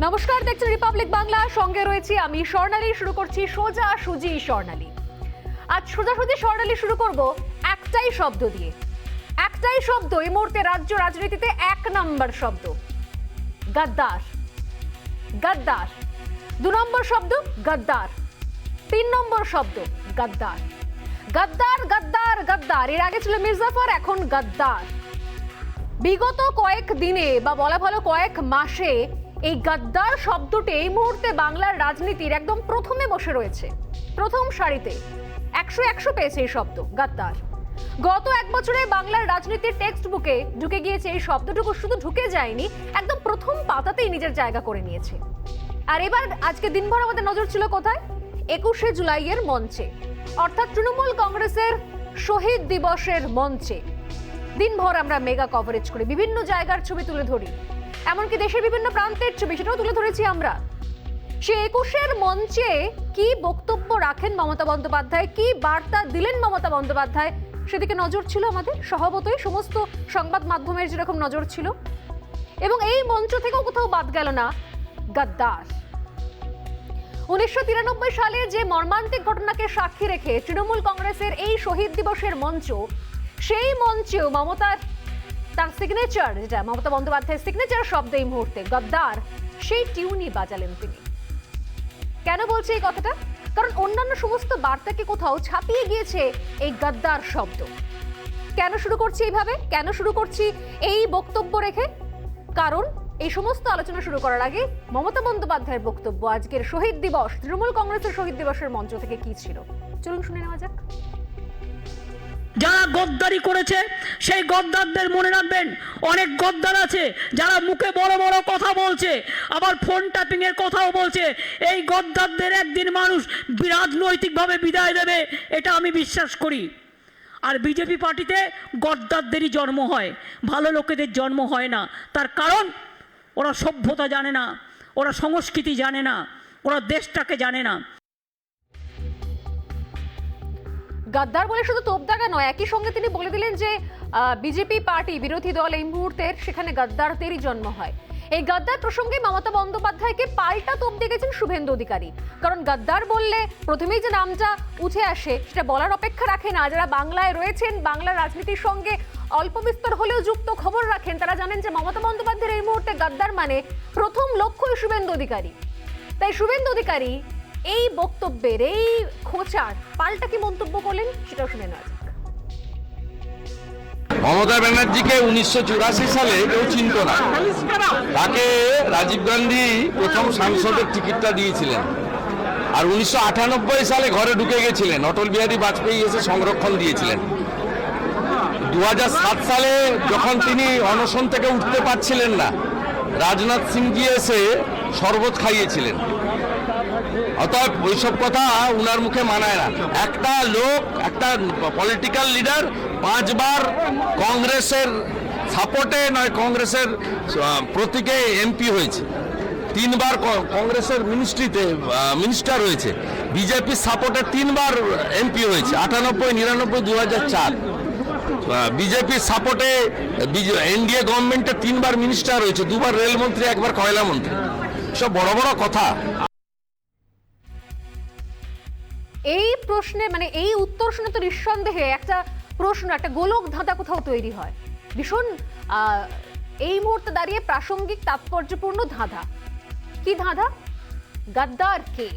নমস্কার, দেখছেন রিপাবলিক বাংলা, সঙ্গে রয়েছি আমি স্বর্ণালী। শুরু করছি সোজা সুজি স্বর্ণালী। আজ সোজাসুজি স্বর্ণালী শুরু করব একটাই শব্দ দিয়ে, একটাই শব্দ এই মুহূর্তে রাজ্য রাজনীতিতে এক নম্বর শব্দ, গদ্দার। গদ্দার। 2 নম্বর শব্দ গদ্দার, 3 নম্বর শব্দ গদ্দার। গদ্দার গদ্দার গদ্দার, এর আগে ছিল মির্জাফর, এখন গদ্দার। বিগত কয়েক দিনে বা বলা ভালো কয়েক মাসে এই গদ্দার শব্দটি এই মুহূর্তে বাংলার রাজনীতির একদম প্রথমে বসে রয়েছে, প্রথম সারিতে। 100 পেয়েছে এই শব্দ গদ্দার। গত 1 বছরে বাংলার রাজনীতির টেক্সট বুকে ঢুকে গিয়েছে এই শব্দটুকু, শুধু ঢুকে যায়নি, একদম প্রথম পাতাতেই নিজের জায়গা করে নিয়েছে। আর এবার আজকে দিনভর আমাদের নজর ছিল কোথায়? 21শে জুলাইয়ের মঞ্চে, অর্থাৎ তৃণমূল কংগ্রেসের শহীদ দিবসের মঞ্চে। দিনভর আমরা মেগা কভারেজ করি, বিভিন্ন জায়গার ছবি তুলে ধরি, এমনকি দেশের বিভিন্ন প্রান্তের ছবি সেটাও তুলে ধরেছি আমরা। সে 21-এর মঞ্চে কি বক্তব্য রাখেন মমতা বন্দ্যোপাধ্যায়, কি বার্তা দিলেন মমতা বন্দ্যোপাধ্যায়, সেদিকে নজর ছিল আমাদের স্বভাবতই, সমস্ত সংবাদ মাধ্যমের যেরকম নজর ছিল। এবং এই মঞ্চ থেকেও কোথাও বাদ গেল না গদ্দার। 1993 সালে যে মর্মান্তিক ঘটনাকে সাক্ষী রেখে তৃণমূল কংগ্রেসের এই শহীদ দিবসের মঞ্চ, সেই মঞ্চেও মমতার তার সিগনেচার, যেটা মমতা বন্দ্যোপাধ্যায়ের সিগনেচার শব্দ এই মুহূর্তে গদ্দার, সেই টিউনই বাজালেন তিনি। কেন বলছি এই কথাটা? কারণ অন্যান্য সমস্ত বার্তাকে কোথাও ছাপিয়ে গিয়েছে এই গদ্দার শব্দ। কেন শুরু করছি এইভাবে, কেন শুরু করছি এই বক্তব্য রেখে? কারণ এই সমস্ত আলোচনা শুরু করার আগে মমতা বন্দ্যোপাধ্যায়ের বক্তব্য আজকের শহীদ দিবস, তৃণমূল কংগ্রেসের শহীদ দিবসের মঞ্চ থেকে কি ছিল, চলুন শুনে নেওয়া যাক। যারা গদ্দারি করেছে সেই গদ্দারদের মনে রাখবেন, অনেক গদ্দার আছে যারা মুখে বড় বড় কথা বলছে, আবার ফোন ট্যাপিং এর কথাও বলছে। এই গদ্দারদের একদিন মানুষ রাজনৈতিকভাবে বিদায় দেবে, এটা আমি বিশ্বাস করি। আর বিজেপি পার্টিতে গদ্দারদেরই জন্ম হয়, ভালো লোকেদের জন্ম হয় না। তার কারণ ওরা সভ্যতা জানে না, ওরা সংস্কৃতি জানে না, ওরা দেশটাকে জানে না। গদ্দার বলে শুধু তোপ দাগা নয়, একই সঙ্গে তিনি বলে দিলেন যে বিজেপি পার্টি, বিরোধী দল এই মুহূর্তের, সেখানে গদ্দারদেরই জন্ম হয়। এই গদ্দার প্রসঙ্গে মমতা বন্দ্যোপাধ্যায়কে পাল্টা তোপ দিয়ে গেছেন শুভেন্দু অধিকারী। কারণ গদ্দার বললে প্রথমেই যে নামটা উঠে আসে সেটা বলার অপেক্ষা রাখে না। যারা বাংলায় রয়েছেন, বাংলার রাজনীতির সঙ্গে অল্প বিস্তর হলেও যুক্ত খবর রাখেন, তারা জানেন যে মমতা বন্দ্যোপাধ্যায়ের এই মুহূর্তে গদ্দার মানে প্রথম লক্ষ্যই শুভেন্দু অধিকারী। তাই শুভেন্দু অধিকারী এই বক্তব্যের, এই খোঁচার পাল্টা কি মন্তব্য করলেন সেটাও শুনে নেওয়া যাক। মমতা ব্যানার্জিকে 1984 সালে কেউ চিনত না। তাকে রাজীব গান্ধী প্রথম সাংসদের টিকিটটা দিয়েছিলেন, আর 1998 সালে ঘরে ঢুকে গেছিলেন। অটল বিহারী বাজপেয়ী এসে সংরক্ষণ দিয়েছিলেন। 2007 সালে যখন তিনি অনশন থেকে উঠতে পারছিলেন না, রাজনাথ সিংজি এসে শরবত খাইয়েছিলেন। অতএব ওইসব কথা উনার মুখে মানায় না। একটা লোক, একটা পলিটিক্যাল লিডার 5 বার কংগ্রেসের সাপোর্টে নয়, কংগ্রেসের প্রতীকে এমপি হয়েছে, 3 বার কংগ্রেসের মিনিস্টার হয়েছে, বিজেপির সাপোর্টে 3 বার এমপি হয়েছে, 98, 99, 2004। বিজেপির সাপোর্টে এনডিএ গভর্নমেন্টে 3 বার মিনিস্টার হয়েছে, 2 বার রেলমন্ত্রী, 1 বার কয়লা মন্ত্রী। সব বড় বড় কথা। এই প্রশ্নে, মানে এই উত্তর শুনে তো নিঃসন্দেহে একটা প্রশ্ন, একটা গোলক ধাঁধা কোথাও তৈরি হয়। ভীষণ এই মুহূর্তে দাঁড়িয়ে প্রাসঙ্গিক, তাৎপর্যপূর্ণ ধাঁধা। কি ধাঁধা? গদ্দার কে?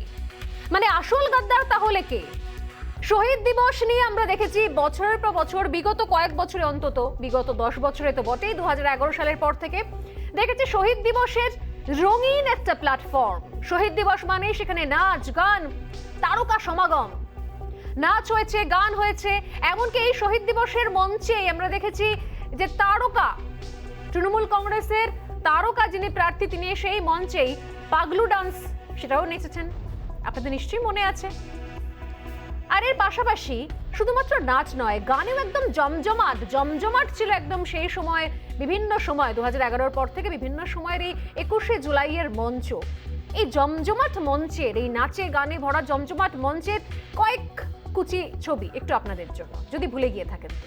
মানে আসল গদ্দার তাহলে কে? শহীদ দিবস নিয়ে আমরা দেখেছি বছরের পর বছর, বিগত কয়েক বছরে, অন্তত বিগত 10 বছরে তো বটেই, 2011 সালের পর থেকে দেখেছি শহীদ দিবসের রঙিন একটা প্ল্যাটফর্ম। শহীদ দিবস মানে সেখানে নাচ, গান, তারকা সমাগম। নাচ হয়েছে, গান হয়েছে, এমনকি এই শহীদ দিবসের মঞ্চে আমরা দেখেছি যে তারকা, তৃণমূল কংগ্রেসের তারকা যিনি প্রার্থী, তিনি সেই মঞ্চেই পাগলু ডান্স, সেটাও নেচেছেন, আপনাদের নিশ্চয়ই মনে আছে। আর এর পাশাপাশি শুধুমাত্র নাচ নয়, গানেও একদম জমজমাট ছিল একদম সেই সময়, বিভিন্ন সময় 2011 পর থেকে বিভিন্ন সময়ের এই 21শে জুলাইয়ের মঞ্চ। এই জমজমাট মঞ্চের, এই নাচে গানে ভরা জমজমাট মঞ্চের কয়েক কুচি ছবি একটু আপনাদের জন্য, যদি ভুলে গিয়ে থাকেন তো।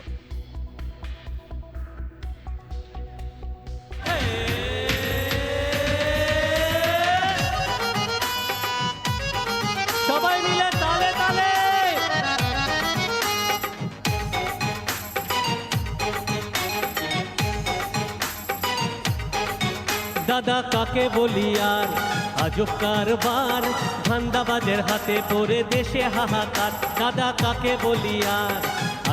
দাদা কাকে বলি আর আজব কারবার, ধান্দাবাজের হাতে পড়ে দেশে হাহাকার। দাদা কাকে বলি আর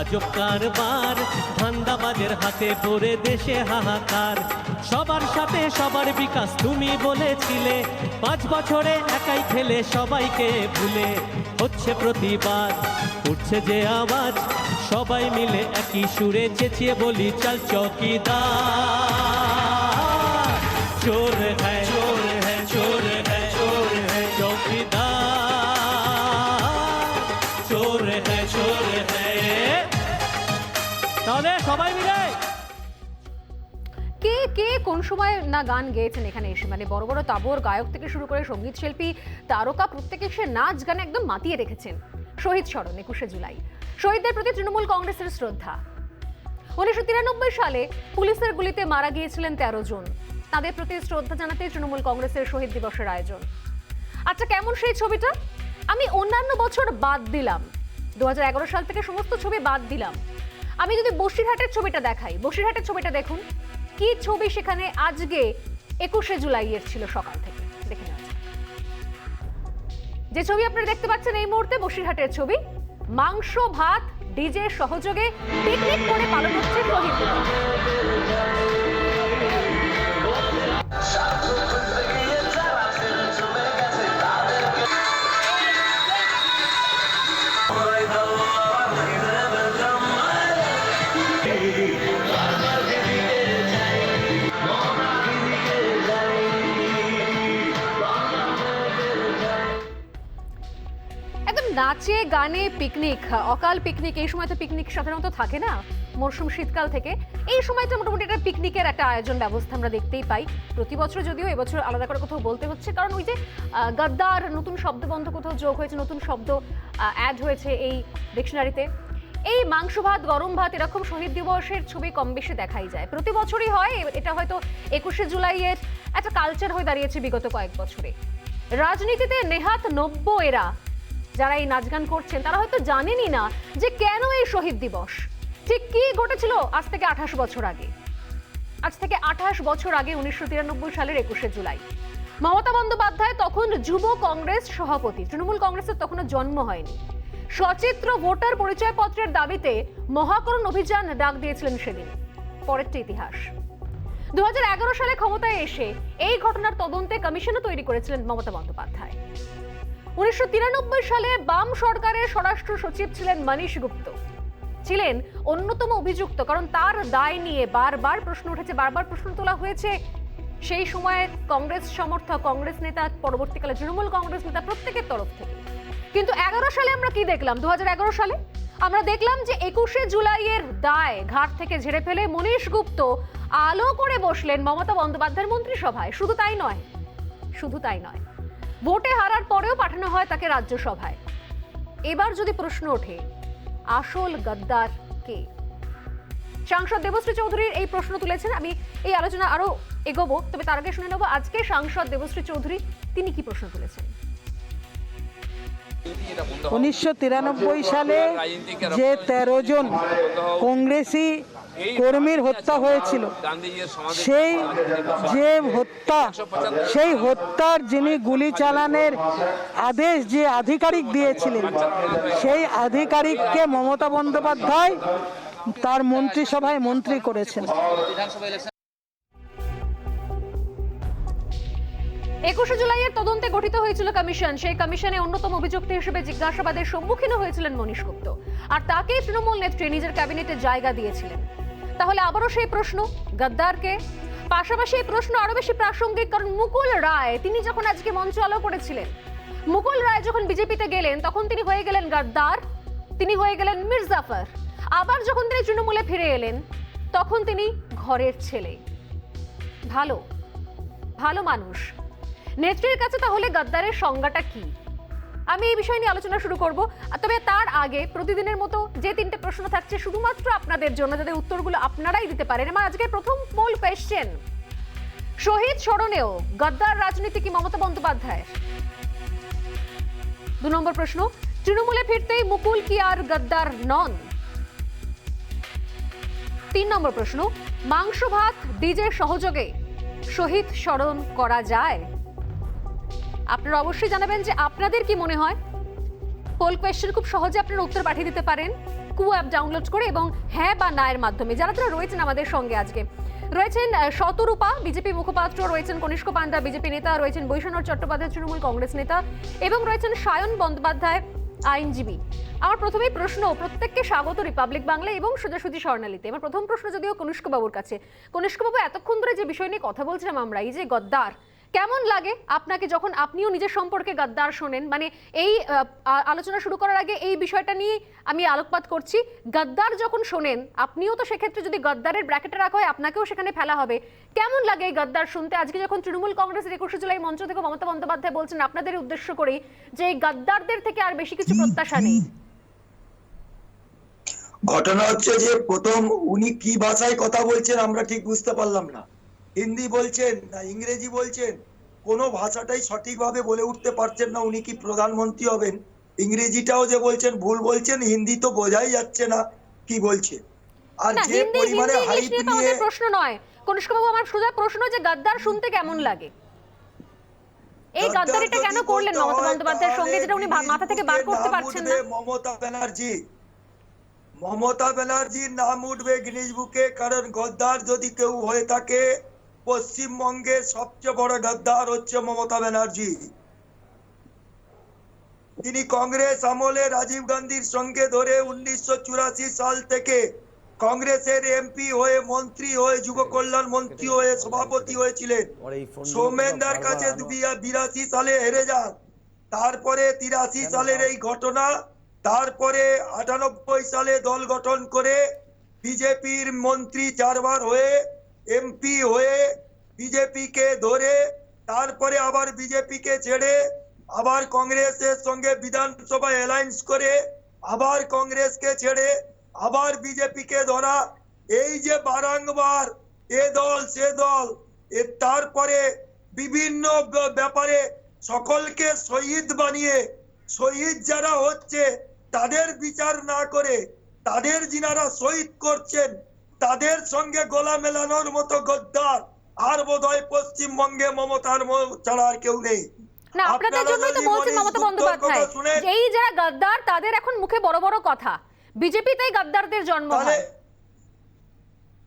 আজব কারবার, ধান্দাবাজের হাতে পড়ে দেশে হাহাকার। সবার সাথে সবার বিকাশ তুমি বলেছিলে, 5 বছরে একাই খেলে সবাইকে ভুলে। হচ্ছে প্রতিবাদ, উঠছে যে আওয়াজ, সবাই মিলে একই সুরে চেঁচিয়ে বলি চল চৌকিদার। চোর হ্যায় চোর হ্যায় চোর হ্যায় চোর হ্যায় চৌকিদার, চোর হ্যায় চোর হ্যায়। তাহলে সবাই মিলে কে কে কোন সময় না গান গেয়েছেন এখানে এসে, মানে বড় বড় তাবর গায়ক থেকে শুরু করে সঙ্গীত শিল্পী, তারকা প্রত্যেকে এসে নাচ গানে একদম মাতিয়ে রেখেছেন। শহীদ স্মরণ 21শে জুলাই, শহীদদের প্রতি তৃণমূল কংগ্রেসের শ্রদ্ধা। 1993 সালে পুলিশের গুলিতে মারা গিয়েছিলেন 13 জন, তাদের প্রতি শ্রদ্ধা জানাতে তৃণমূল কংগ্রেসের শহীদ দিবসের আয়োজন। আচ্ছা, কেমন সেই ছবিটা? আমি অন্যান্য বছর বাদ দিলাম, 2011 সাল থেকে সমস্ত ছবি বাদ দিলাম। আমি যদি বসিরহাটের ছবিটা দেখাই, বসিরহাটের ছবিটা দেখুন কি ছবি সেখানে আজকে 21শে জুলাইয়ের ছিল সকাল থেকে। দেখে নেওয়া যাক। যে ছবি আপনারা দেখতে পাচ্ছেন এই মুহূর্তে বসিরহাটের ছবি, মাংস ভাত ডিজে সহযোগে পিকনিক করে পালন হচ্ছে শহীদ দিবস। নাচে গানে পিকনিক, অকাল পিকনিক। এই সময় তো পিকনিক সাধারণত থাকে না, মরশুম শীতকাল থেকে এই সময়টা মোটামুটি একটা পিকনিকের একটা আয়োজন ব্যবস্থা আমরা দেখতেই পাই প্রতি বছর। যদিও এবছর আলাদা করে কোথাও বলতে হচ্ছে, কারণ ওই যে গদ্দার নতুন শব্দবন্ধ কোথাও যোগ হয়েছে, নতুন শব্দ অ্যাড হয়েছে এই ডিকশনারিতে। এই মাংস ভাত গরম ভাত এরকম শহীদ দিবসের ছবি কম বেশি দেখাই যায়, প্রতি বছরই হয়। এটা হয়তো 21শে জুলাইয়ের একটা কালচার হয়ে দাঁড়িয়েছে বিগত কয়েক বছরে। রাজনীতিতে নেহাত নব্য এরা যারা এই নাচ গান করছেন তারা হয়তো জানেনই না যে কেন এই শহীদ দিবস, ঠিক কি ঘটেছিল আজ থেকে 28 বছর আগে। আজ থেকে 28 বছর আগে 1993 সালের 21শে জুলাই মমতা বন্দ্যোপাধ্যায় তখন যুব কংগ্রেস সভাপতি, তৃণমূল কংগ্রেসের তখনও জন্ম হয়নি, সচিত্র ভোটার পরিচয়পত্রের দাবিতে মহাকরণ অভিযান ডাক দিয়েছিলেন সেদিন। পরেরটি ইতিহাস। 2011 সালে ক্ষমতায় এসে এই ঘটনার তদন্তে কমিশনও তৈরি করেছিলেন মমতা বন্দ্যোপাধ্যায়। 1993 সালে বাম সরকারের স্বরাষ্ট্র সচিব ছিলেন মনীশ গুপ্ত, ছিলেন অন্যতম অভিযুক্ত, কারণ তার দায় নিয়ে বারবার প্রশ্ন উঠেছে, বারবার প্রশ্ন তোলা হয়েছে সেই সময়ের কংগ্রেস সমর্থক, কংগ্রেস নেতা, পরবর্তীকালে তৃণমূল কংগ্রেস নেতা প্রত্যেকের তরফ থেকে। কিন্তু 11 সালে আমরা কি দেখলাম? 2011 সালে আমরা দেখলাম যে 21শে জুলাইয়ের দায় ঘাট থেকে ঝেড়ে ফেলে মনীশ গুপ্ত আলো করে বসলেন মমতা বন্দ্যোপাধ্যায়ের মন্ত্রিসভায়। শুধু তাই নয়, ভোটে হারার পরেও পাঠানো হয় তাকে রাজ্যসভায়। এবার যদি প্রশ্ন ওঠে আসল গদ্দার কে, সাংসদ দেবশ্রী চৌধুরীর এই প্রশ্ন তুলেছেন। আমি এই আলোচনা আরো এগোবো, তবে তার আগে শুনে নেব আজকে সাংসদ দেবশ্রী চৌধুরী তিনি কি প্রশ্ন তুলেছেন। 1993 সালে যে 13 জন কংগ্রেসী কর্মীর হত্যা হয়েছিল, সেই হত্যার যিনি গুলি চালানোর আদেশ যে আধিকারিক দিয়েছিলেন, সেই আধিকারিককে মমতা বন্দ্যোপাধ্যায় তার মন্ত্রিসভায় মন্ত্রী করেছেন। 21শে জুলাইয়ের তদন্তে গঠিত হয়েছিল কমিশন। সেই কমিশনে অন্যতম অভিযুক্ত হিসেবে জিজ্ঞাসাবাদের সম্মুখীন হয়েছিলেন মনীশ গুপ্ত, আর তাকে তৃণমূল নেত্রী নিজের ক্যাবিনেটে জায়গা দিয়েছিলেন। তাহলে আবারও সেই প্রশ্ন, গদ্দারকে? পাশাপাশি এই প্রশ্ন আরো বেশি প্রাসঙ্গিক, কারণ মুকুল রায় তিনি যখন আজকে মঞ্চ আলো করেছিলেন, মুকুল রায় যখন বিজেপিতে গেলেন তখন তিনি হয়ে গেলেন গদ্দার, তিনি হয়ে গেলেন মির্জাফর। আবার যখন তিনি তৃণমূলে ফিরে এলেন তখন তিনি ঘরের ছেলে, ভালো মানুষ। নেত্রীর কাছে তাহলে গদ্দারের সংজ্ঞাটা কি? আমি এই বিষয় নিয়ে আলোচনা শুরু করব, তবে তার আগে প্রতিদিনের মতো যে 3টে প্রশ্ন থাকছে শুধুমাত্র আপনাদের জন্য, যাদের উত্তরগুলো আপনারাই দিতে পারেন। আমার আজকে প্রথম পোল কোয়েশ্চেন, শহীদ স্মরণেও গদ্দার রাজনীতি কি মমতা বন্দ্যোপাধ্যায়ের? 2 নম্বর প্রশ্ন, তৃণমূলে ফিরতেই মুকুল কি আর গদ্দার নন? 3 নম্বর প্রশ্ন, মাংস ভাত ডিজে সহযোগে শহীদ স্মরণ করা যায়? আপনারা অবশ্যই জানাবেন যে আপনাদের কি মনে হয়। পোল কোয়েশ্চেন খুব সহজে আপনারা উত্তর পাঠিয়ে দিতে পারেন কু অ্যাপ ডাউনলোড করে এবং হ্যাঁ বা না এর মাধ্যমে। যারা যারা রয়েছেন আমাদের সঙ্গে আজকে রয়েছেন শতরূপা বিজেপি মুখপাত্র, রয়েছেন কনিষ্ক পান্ডা বিজেপি নেতা, রয়েছেন বৈষ্ণব চট্টোপাধ্যায় তৃণমূল কংগ্রেস নেতা এবং রয়েছেন সায়ন বন্দ্যোপাধ্যায় আইনজীবী। আমার প্রথমেই প্রশ্ন, প্রত্যেককে স্বাগত রিপাবলিক বাংলা এবং সোজাসুজি স্বর্ণালীতে। আমার প্রথম প্রশ্ন যদিও কনিষ্কবাবুর কাছে। কনিষ্কবাবু, এতক্ষণ ধরে যে বিষয় নিয়ে কথা বলছিলাম আমরা, এই যে গদ্দার, কেমন লাগে আপনাকে যখন আপনিও নিজের সম্পর্কে গদ্দার শোনেন? মানে এই আলোচনা শুরু করার আগে এই বিষয়টা নিয়ে আমি আলোকপাত করছি। গদ্দার যখন শোনেন আপনিও তো সেক্ষেত্রে যদি গদ্দারের ব্র্যাকেটে রাখা হয় আপনাকেও সেখানে ফেলা হবে। কেমন লাগে এই গদ্দার শুনতে? আজকে যখন তৃণমূল কংগ্রেসের 21শে জুলাই মঞ্চ থেকে মমতা বন্দ্যোপাধ্যায় বলছেন আপনাদের উদ্দেশ্য করেই যে এই গদ্দারদের থেকে আর বেশি কিছু প্রত্যাশা নেই। ঘটনা হচ্ছে যে প্রথম উনি কি ভাষায় কথা বলছেন আমরা ঠিক বুঝতে পারলাম না। হিন্দি বলছেন না ইংরেজি বলছেন, কোনো ভাষাটাই সঠিকভাবে বলে উঠতে পারছেন না। উনি কি প্রধানমন্ত্রী হবেন? ইংরেজিটাও যে বলছেন ভুল বলছেন, হিন্দি তো বোঝাই যাচ্ছে না কি বলছে। আর না, যে হিন্দি পরিমাণে ইংলিশ হাইপ নিয়ে তো নিয়ে আমাদের প্রশ্ন নয় কনিষ্কবাবু, আমার সোজা প্রশ্ন যে গদ্দার শুনতে কেমন লাগে? এই গদ্দারিটা কেন করলেন মমতা বন্দ্যোপাধ্যায়ের সঙ্গে, যেটা উনি মাথা থেকে বার করতে পারছেন না? মমতা ব্যানার্জির নাম উঠবে গিনিস বুকে, কারণ গদ্দার যদি কেউ হয়ে থাকে পশ্চিমবঙ্গের সবচেয়ে বড় গদ্দার হচ্ছে মমতা ব্যানার্জি। তিনি কংগ্রেস আমলে রাজীব গান্ধীর সঙ্গে ধরে 1984 সাল থেকে কংগ্রেসের এমপি হয়ে, মন্ত্রী হয়ে, যুব কল্যাণ মন্ত্রী হয়ে, সভাপতি হয়েছিলেন। সৌমেনদার কাছে 82 সালে হেরে যান, তারপরে 83 সালের এই ঘটনা, তারপরে 98 সালে দল গঠন করে বিজেপির মন্ত্রী 4 বার হয়ে, এমপি হয়ে, বিজেপি কে ধরে, তারপরে আবার বিজেপি কে ছেড়ে আবার কংগ্রেসের সঙ্গে বিধানসভায় অ্যালায়েন্স করে আবার কংগ্রেসকে ছেড়ে আবার বিজেপি কে ধরা, এই যে বারংবার এ দল সে দল, তারপরে বিভিন্ন ব্যাপারে সকলকে শহীদ বানিয়ে, শহীদ যারা হচ্ছে তাদের বিচার না করে তাদের যিনারা শহীদ করছেন তাদের সঙ্গে গলা মেলানোর মতো গদ্দার আর বোধহয় পশ্চিমবঙ্গে মমতার ছাড়া আর কেউ নেই। না, আপনাদের জন্যই তো বলছেন মমতা বন্দ্যোপাধ্যায়, এই যারা গদ্দার তাদের এখন মুখে বড় বড় কথা, বিজেপিতেই গদ্দারদের জন্ম হয়।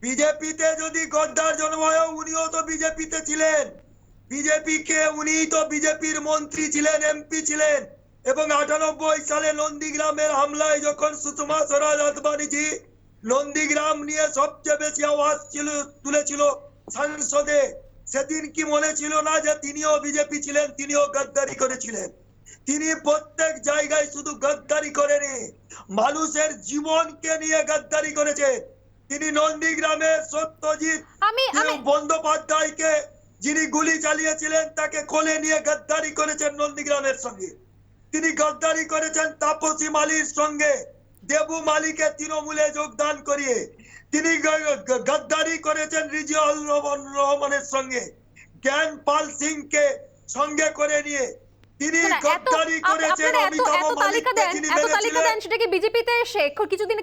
বিজেপিতে যদি গদ্দার জন্ম হয়, উনিও তো বিজেপিতে ছিলেন, বিজেপিকে উনিই তো বিজেপির মন্ত্রী ছিলেন, এমপি ছিলেন। এবং 98 সালে নন্দীগ্রামের হামলায় যখন সুষমা স্বরাজ আদবানিজি নন্দীগ্রাম নিয়ে সবচেয়ে বেশি আওয়াজ তুলেছিল সংসদে, সেদিন কি মনে ছিল না যে তিনিও বিজেপি ছিলেন, তিনিও গদ্দারি করেছিলেন? তিনি প্রত্যেক জায়গায় শুধু গদ্দারি করেনি, মানুষের জীবনকে নিয়ে গদ্দারি করেছে। তিনি নন্দীগ্রামে সত্যজিৎ বন্দ্যোপাধ্যায়কে যিনি গুলি চালিয়েছিলেন তাকে কোলে নিয়ে গদ্দারি করেছেন নন্দীগ্রামের সঙ্গে। তিনি গদ্দারি করেছেন তাপসী মালির সঙ্গে, দেবু মালিকে তৃণমূলে যোগদান করিয়ে। তিনি গদ্দারি করেছেন রিজিয়াউল রহমানের সঙ্গে, জ্ঞান পাল সিংকে সঙ্গে করে নিয়ে। তিনি গদ্দারি করেছেন অমিতাভ মালিককে, যিনি মেরেছিলেন। সেটা কি বিজেপিতে এসে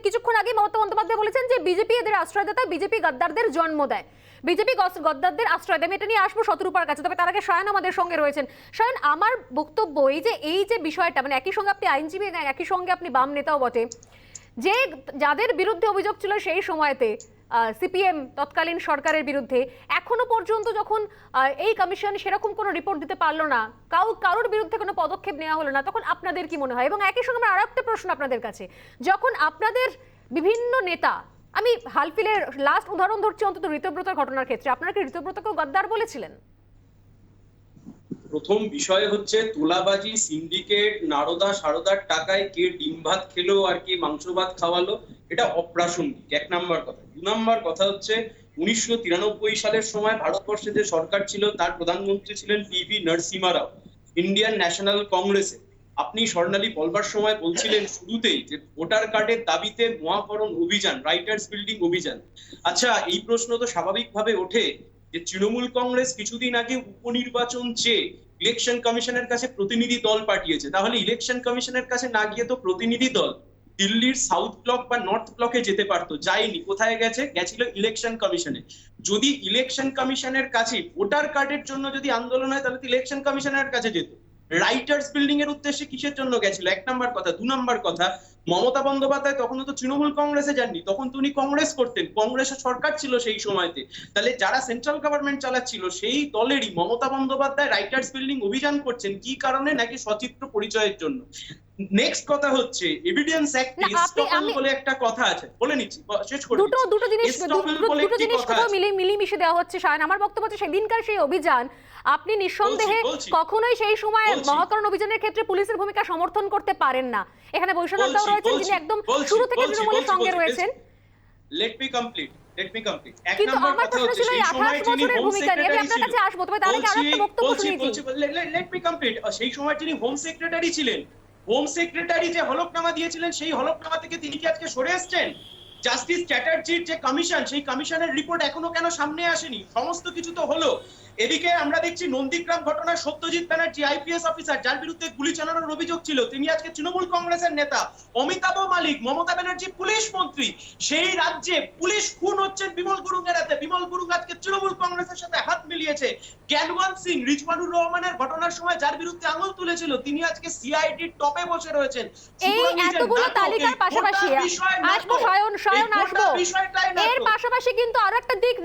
কিছুক্ষণ আগে মমতা বন্দ্যোপাধ্যায় বলেছেন যে বিজেপি এদের আশ্রয়দাতা, বিজেপি গদ্দারদের জন্ম দেয়, বিজেপি গদ্দারদের আশ্রয় দেয়। আমি এটা নিয়ে আসবো শতরূপার কাছে, তবে তার আগে সায়ন আমাদের সঙ্গে রয়েছেন। সায়ন, আমার বক্তব্য এই যে বিষয়টা, মানে একই সঙ্গে আপনি আইনজীবী, একই সঙ্গে আপনি বাম নেতাও বটে, যে যাদের বিরুদ্ধে অভিযোগ ছিল সেই সময়তে সিপিএম তৎকালীন সরকারের বিরুদ্ধে, এখনো পর্যন্ত যখন এই কমিশন সেরকম কোনো রিপোর্ট দিতে পারলো না, কারোর বিরুদ্ধে কোনো পদক্ষেপ নেওয়া হলো না, তখন আপনাদের কি মনে হয়? এবং একই সঙ্গে আমার আরেকটা প্রশ্ন আপনাদের কাছে, যখন আপনাদের বিভিন্ন নেতা, আমি হালফিলের লাস্ট উদাহরণ ধরছি অন্তত ঋতব্রতর ঘটনার ক্ষেত্রে, আপনারা কি ঋতব্রতকেও গদ্দার বলেছিলেন? প্রথম বিষয় হচ্ছে তোলাবাজি, সিন্ডিকেট, নারদা সারদার টাকায় কে ডিম ভাত খেলো আর কে মাংস ভাত খাওয়ালো, এটা অপ্রাসঙ্গিক, 1 নাম্বার কথা। 2 নাম্বার কথা হচ্ছে 1993 সালের সময় ভারতবর্ষে যে সরকার ছিল তার প্রধানমন্ত্রী ছিলেন পিভি নরসিমহা রাও, ইন্ডিয়ান ন্যাশনাল কংগ্রেসে। আপনি স্বর্ণালী বলবার সময় বলছিলেন শুরুতেই যে ভোটার কার্ডের দাবিতে মহাকরণ অভিযান, রাইটার্স বিল্ডিং অভিযান। আচ্ছা, এই প্রশ্ন তো স্বাভাবিকভাবে ওঠে যে তৃণমূল কংগ্রেস কিছুদিন আগে উপনির্বাচন চেয়ে ইলেকশন কমিশনের কাছে প্রতিনিধি দল পাঠিয়েছে, তাহলে ইলেকশন কমিশনের কাছে না গিয়ে তো প্রতিনিধি দল দিল্লির সাউথ ব্লক বা নর্থ ব্লকে যেতে পারতো, যায়নি। কোথায় গেছে? গেছিল ইলেকশন কমিশনে। যদি ইলেকশন কমিশনের কাছে ভোটার কার্ডের জন্য যদি আন্দোলন হয় তাহলে তো ইলেকশন কমিশনের কাছে যেত। রাইটার্স বিল্ডিং এর উদ্দেশ্যে কিসের জন্য গেছিল? 1 নম্বর কথা। 2 নম্বর কথা, মমতা বন্দ্যোপাধ্যায় তখন তো তৃণমূল কংগ্রেসে যাননি, তখন তো উনি কংগ্রেস করতেন, কংগ্রেসের সরকার ছিল সেই সময়তে। তাহলে যারা সেন্ট্রাল গভর্নমেন্ট চালাচ্ছিল সেই দলেরই মমতা বন্দ্যোপাধ্যায় রাইটার্স বিল্ডিং অভিযান করছেন কি কারণে? নাকি সচিত্র পরিচয়ের জন্য। নেক্সট কথা হচ্ছে এভিডেন্স অ্যাক্ট বলে একটা কথা আছে, বলে নিচ্ছি, শেষ করে দুটো জিনিস বলে একটি কথা কোথাও আছে। মিলিয়ে দেওয়া হচ্ছে শায়ন। আমার বক্তব্য হচ্ছে সেদিনকার সেই অভিযান আপনি নিঃসন্দেহে বলছি। কখনোই সেই সময় বলছি। মহাকরণ অভিযানের ক্ষেত্রে পুলিশের ভূমিকা সমর্থন করতে পারেন না। এখানে বৈষ্ণবদাও রয়েছেন যিনি একদম শুরু থেকে তৃণমূলের সঙ্গে রয়েছেন। Let me complete. এক কিন্তু নম্বর আমার কথা প্রশ্ন হচ্ছে ছিল সেই 28 সময় যিনি বছরের হোম ভূমিকা নিয়ে। আমি সেক্রেটারি আপনার কাছে ছিলেন, আসবো, তবে তার আগে আরেকটা বক্তব্য শুনিয়েছি। Let me complete. সেই সময় যিনি হোম সেক্রেটারি ছিলেন, হোম সেক্রেটারি যে হলফনামা দিয়েছিলেন সেই হলফনামা থেকে তিনি কি আজকে সরে এসেছেন? জাস্টিস চ্যাটার্জির যে কমিশন, সেই কমিশনের রিপোর্ট এখনো কেন সামনে আসেনি? সমস্ত কিছু তো হলো। এদিকে আমরা দেখছি নন্দীগ্রাম ঘটনায় সত্যজিৎ ব্যানার্জি আইপিএস অফিসার, যার বিরুদ্ধে গুলি চালানোর অভিযোগ ছিল, তিনি আজকে তৃণমূল কংগ্রেসের নেতা। অমিতাভ মালিক, মমতা ব্যানার্জি পুলিশ মন্ত্রী, সেই রাজ্যে পুলিশ খুন হচ্ছেন বিমল গুরুং এরাতে। বিমল গুরুং আজকে তৃণমূল কংগ্রেসের সাথে হাত মিলিয়েছে। জ্ঞানওয়ান্ত সিং, রিজওয়ানুর রহমানের ঘটনার সময় যার বিরুদ্ধে আঙুল তুলেছিল, তিনি আজকে সিআইডির টপে বসে রয়েছেন। এই এতগুলো তালিকার পাশাপাশি আসবো শায়ন আসবো, এর পাশাপাশি কিন্তু আরো একটা দিক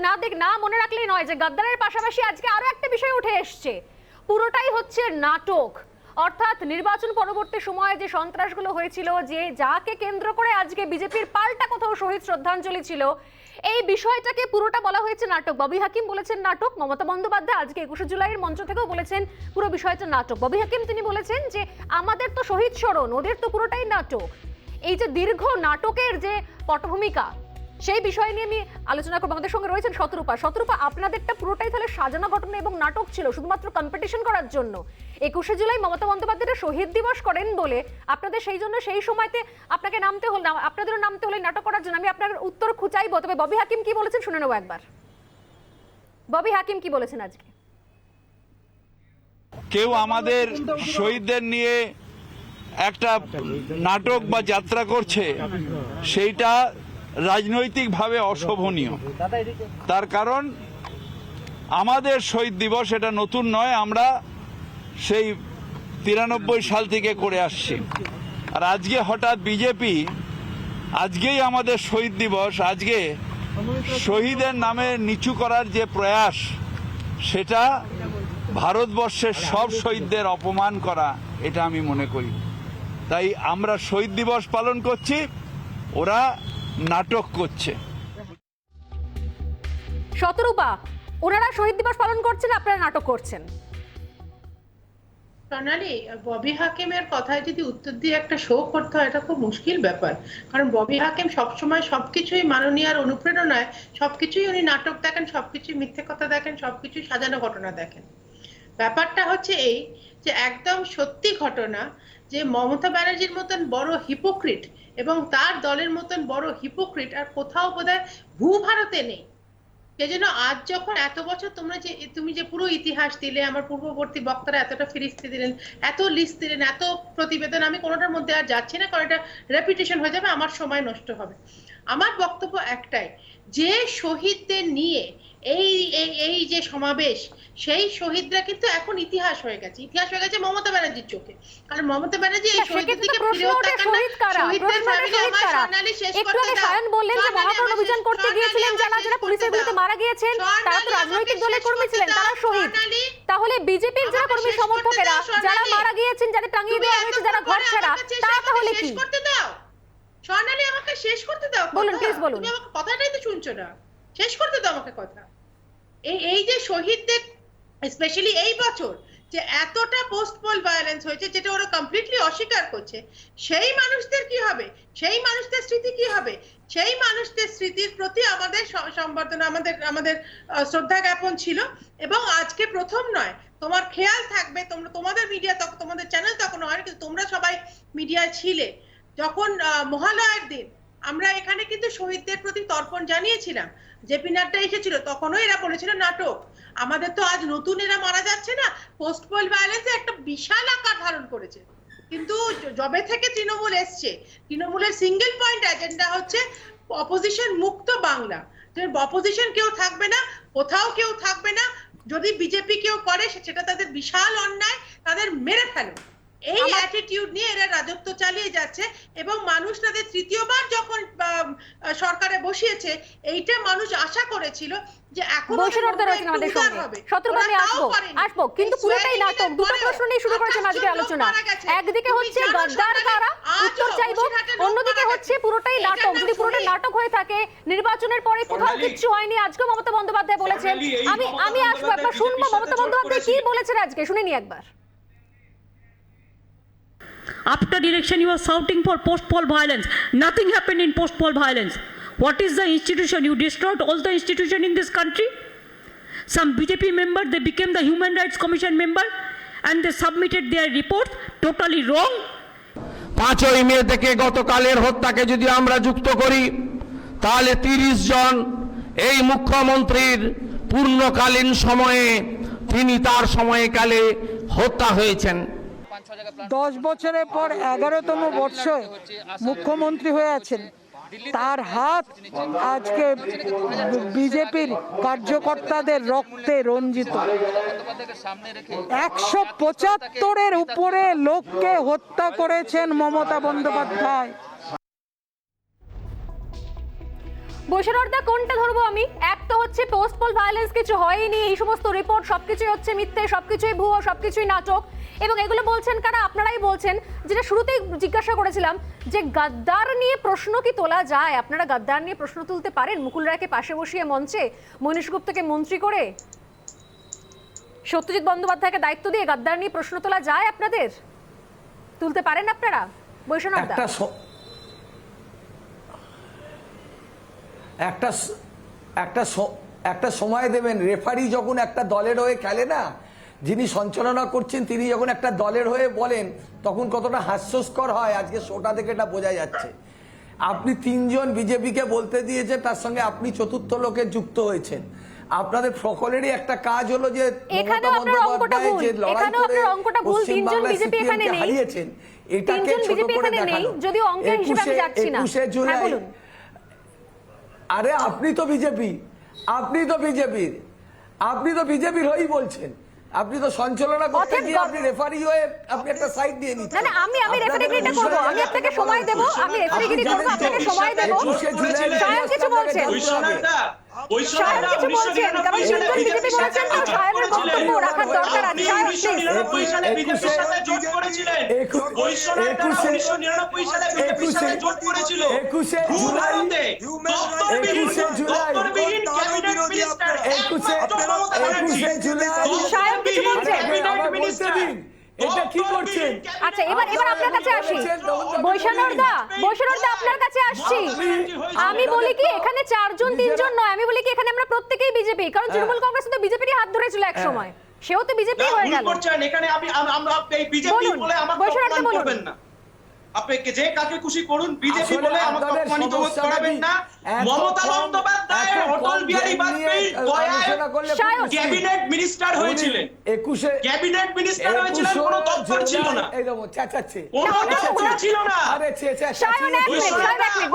না মনে রাখলেই নয় যে গদ্দারের পাশাপাশি আজকে আরো একটা বিষয় উঠে এসছে। পুরোটাই হচ্ছে নাটক। অর্থাৎ নির্বাচন পরবর্তী সময়ে যে সন্ত্রাসগুলো হয়েছিল, যে যাকে কেন্দ্র করে আজকে বিজেপির পাল্টা কোথাও শহীদ শ্রদ্ধাঞ্জলি ছিল, এই বিষয়টাকে পুরোটা বলা হয়েছে নাটক। ববি হাকিম বলেছেন নাটক। মমতা বন্দ্যোপাধ্যায় আজকে 21শে জুলাইয়ের মঞ্চ থেকেও বলেছেন পুরো বিষয়টা নাটক। ববি হাকিম তিনি বলেছেন যে আমাদের তো শহীদ স্মরণ, ওদের তো পুরোটাই নাটক। এই যে দীর্ঘ নাটকের যে পটভূমিকা, সেই বিষয় নিয়ে আমি আলোচনা করবো। আমাদের সঙ্গে রয়েছেন শতরূপা, আপনাদেরটা পুরোটাই তাহলে সাজানো ঘটনা এবং নাটক ছিল শুধুমাত্র কম্পিটিশন করার জন্য। 21শে জুলাই মমতা বন্দ্যোপাধ্যায় শহীদ দিবস করেন বলে আপনাদের সেই জন্য সেই সময়তে আপনাকে নামতে হল না, আপনাদেরও নামতে হলে নাটক করার জন্য। আমি আপনার উত্তর খুঁচাইবো, তবে ববি হাকিম কি বলেছেন শুনে নেবো একবার। ববি হাকিম কি বলেছেন আজকে? কেউ আমাদের শহীদদের নিয়ে একটা নাটক বা যাত্রা করছে, সেইটা রাজনৈতিকভাবে অশোভনীয়। তার কারণ আমাদের শহীদ দিবস এটা নতুন নয়, আমরা সেই 93 সাল থেকে করে আসছি। আর আজকে হঠাৎ বিজেপি আজকেই আমাদের শহীদ দিবস, আজকে শহীদের নামে নিচু করার যে প্রয়াস, সেটা ভারতবর্ষের সব শহীদদের অপমান করা, এটা আমি মনে করি। তাই আমরা শহীদ দিবস পালন করছি, ওরা নাটক করছে। শতরূপা, ওনারা শহীদ দিবস পালন করছেন, আপনারা নাটক করছেন। প্রণালী, ববি হাকিমের কথায় যদি উত্তর দিয়ে একটা শো করতে হয়, এটা খুব মুশকিল ব্যাপার। কারণ ববি হাকিম সবসময় সবকিছুই মাননীয়ার অনুপ্রেরণায় সবকিছুই উনি নাটক দেখেন, সবকিছুই মিথ্যে কথা দেখেন, সবকিছুই সাজানো ঘটনা দেখেন। ব্যাপারটা হচ্ছে এই যে একদম সত্যি ঘটনা যে মমতা ব্যানার্জির মতন বড় হিপোক্রিট এবং তার দলের মতন বড় হিপোক্রিট আর কোথাও বোধহয় ভূভারতে নেই। সেজন্য আজ যখন এত বছর তুমি যে পুরো ইতিহাস দিলে, আমার পূর্ববর্তী বক্তারা এতটা ফিরিস্তি দিলেন, এত লিস্ট দিলেন, এত প্রতিবেদন, আমি কোনোটার মধ্যে আর যাচ্ছি না, কারণ এটা রেপিটেশন হয়ে যাবে, আমার সময় নষ্ট হবে। আমার বক্তব্য একটাই, যে শহীদদের নিয়ে এই যে সমাবেশ, সেই শহীদরা কিন্তু এখন ইতিহাস হয়ে গেছে মমতা ব্যানার্জির চোখে। কারণ মমতা ব্যানার্জি এই শহীদদের দিকে ফিরেও তাকান না। শহীদদের ফ্যামিলি আমার স্বর্ণালী শেষ করতে দাও। শায়ন বললেন যে মহাকরণ অভিযান করতে গিয়েছিলেন যারা পুলিশের বিরুদ্ধে মারা গিয়েছেন, তারা তো রাজনৈতিক দলের কর্মী ছিলেন, তারা শহীদ। তাহলে বিজেপির যারা কর্মী সমর্থকেরা যারা মারা গিয়েছেন, যাদের টাঙিয়ে দেওয়া হয়েছে, যারা ঘর ছাড়া, তারা তাহলে কি? স্বর্ণালী, আমাকে শেষ করতে দাও। বলুন প্লিজ, বলুন। তুমি আমাকে কথাটাই তো শুনছো না, শেষ করতে দাও আমাকে কথা। এই যে শহীদদের স্পেশালি এই বছর যে এতটা পোস্ট পোল ভায়োলেন্স হয়েছে, যেটা ওরা কমপ্লিটলি অস্বীকার করছে, সেই মানুষদের কি হবে? সেই মানুষদের স্মৃতি কি হবে? সেই মানুষদের স্মৃতির প্রতি আমাদের সম্বর্ধনা, আমাদের শ্রদ্ধা জ্ঞাপন ছিল। এবং আজকে প্রথম নয়, তোমার খেয়াল থাকবে, তোমাদের মিডিয়া, তোমাদের চ্যানেল তখন হয়, কিন্তু তোমরা সবাই মিডিয়ায় ছিলে যখন মহালয়ার দিন আমরা এখানে কিন্তু শহীদদের প্রতি তর্পণ জানিয়েছিলাম। জেপি নাড্ডা এসেছিল, তখনও এরা বলেছিল নাটক। আমাদের তো আজ নতুন এরা মারা যাচ্ছে না, পোস্ট পোল ভায়োলেন্সে একটা বিশাল আকার ধারণ করেছে। কিন্তু যবে থেকে তৃণমূল এসছে, তৃণমূলের সিঙ্গেল পয়েন্ট এজেন্ডা হচ্ছে অপোজিশন মুক্ত বাংলা। যে অপোজিশন কেউ থাকবে না, কোথাও কেউ থাকবে না, যদি বিজেপি কেউ করে সেটা তাদের বিশাল অন্যায়, তাদের মেরে ফেলো। এই অ্যাটিটিউড নিয়ে এরা রাজত্ব চালিয়ে যাচ্ছে এবং মানুষ তাদের তৃতীয়বার যখন সরকারে বসিয়েছে, এইটা মানুষ আশা করেছিল যে এখন আসবো, কিন্তু পুরোটাই নাটক। দুটো প্রশ্ন নিয়ে শুরু করেছেন আজকে আলোচনা। একদিকে হচ্ছে গদ্দার কারা, উত্তর চাইবো, অন্যদিকে হচ্ছে পুরোটাই নাটক। যদি পুরোটা নাটক হয়ে থাকে, নির্বাচনের পরে কোথাও কিচ্ছু হয়নি। আজকে মমতা বন্দ্যোপাধ্যায় বলেছেন, আমি আসবো, একবার শুনবো মমতা বন্দ্যোপাধ্যায় কি বলেছেন আজকে, শুনে নি একবার। After election, you are shouting for post-poll violence. Nothing happened in post-poll violence. What is the institution? You destroyed all the institution in this country. Some BJP member, they became the Human Rights Commission member and they submitted their report totally wrong. 5ই মে থেকে গতকালের হত্যাকে যদি আমরা যুক্ত করি, তাহলে 30 জন এই মুখ্যমন্ত্রীর পূর্ণকালীন সময়ে তিনি তার সময়কালে হত্যা হয়েছেন। 10 বছরের পর 11তম বর্ষে মুখ্যমন্ত্রী হয়ে আছেন। তার হাত আজকে বিজেপির কার্যকর্তাদের রক্তে রঞ্জিত। 175-এর উপরে লোককে হত্যা করেছেন মমতা বন্দ্যোপাধ্যায়। বৈশারদা কোনটা ধরবো আমি? এক তো হচ্ছে পোস্ট পোল ভায়োলেন্স কিছু হয়নি, এই সমস্ত রিপোর্ট সবকিছুই হচ্ছে মিথ্যে, সবকিছুই ভুয়ো, সবকিছুই নাটক। এবং এগুলো বলছেন কারা? আপনারাই বলছেন। যেটা শুরুতেই জিজ্ঞাসা করেছিলাম যে গাদ্দার নিয়ে প্রশ্ন কি তোলা যায়? আপনারা গাদ্দার নিয়ে প্রশ্ন তুলতে পারেন? মুকুল রায়কে পাশে বসিয়ে মঞ্চে, মনীশ গুপ্তকে মন্ত্রী করে, সত্যজিৎ বন্দ্যোপাধ্যায়কে দায়িত্ব দিয়ে গাদ্দার নিয়ে প্রশ্ন তোলা যায়? আপনাদের তুলতে পারেন আপনারা? বৈষ্ণবদা একটা সময় দেবেন। রেফারি যখন একটা দলের হয়ে খেলে না, যিনি সঞ্চালনা করছেন তিনি যখন একটা দলের হয়ে বলেন, তখন কতটা হাস্যস্কর হয় আজকে শোটা থেকে এটা বোঝা যাচ্ছে। আপনি 3 জন বিজেপিকে বলতে দিয়েছে, তার সঙ্গে আপনি 4র্থ লোকে যুক্ত হয়েছেন। আপনাদের সকলেরই একটা কাজ হলো যে মমতা বন্দ্যোপাধ্যায় যে লড়াই করে পশ্চিমবাংলায় সিপিএমকে হারিয়েছেন, এটাকে ছোট করে দেখানো। 21শে জুলাই, আরে আপনি তো বিজেপির হয়েই বলছেন, আপনি তো সঞ্চালনা করতে গিয়ে আপনি রেফারি হয়ে আপনি একটা সাইড দিয়ে নিচ্ছেন। না, আমি রেফারিগিরিটা করব, আমি আপনাকে সময় দেব, আমি রেফারিগিরি করব, আপনাকে সময় দেব। সায়ন কিছু বলছেন, সায়ন কিছু বলছেন, কারণ তিনজন বিজেপি বলেছেন তো সায়নের বক্তব্য রাখার দরকার আছে। সায়ন প্লিজ। সালে বিজেপির সাথে জোট করেছিলেন, 1999 সালে বিজেপির সাথে জোট করেছিল। 21শে জুলাই, সায়ন কিছু বলছেন। এটা কি করছেন? আচ্ছা, এবার আপনার কাছে আসি। বৈশানরদা আপনার কাছে আসছি। আমি বলি কি এখানে 4 জন 3 জন নয়, আমি বলি কি এখানে আমরা প্রত্যেকেই বিজেপি, কারণ তৃণমূল কংগ্রেস তো বিজেপিরই হাত ধরেছিল এক সময়, সেও তো বিজেপি হয়ে গেল। এখানে আমরা এই বিজেপি বলে আমাকে অপমান করবেন না। আপনাকে যে কাকে খুশি করুন, বিজেপি বলে আমাকে অপমানিত করবেন না। মমতা বন্দ্যোপাধ্যায় অটল বিহারী বাজপেয়ীর ক্যাবিনেট মিনিস্টার হয়েছিলেন, 21শে ক্যাবিনেট মিনিস্টার হয়েছিলেন, কোনো দপ্তর ছিল না, একদম চেঁচাচ্ছে, কোনো দপ্তর ছিল না। আরে সায়ন এক মিনিট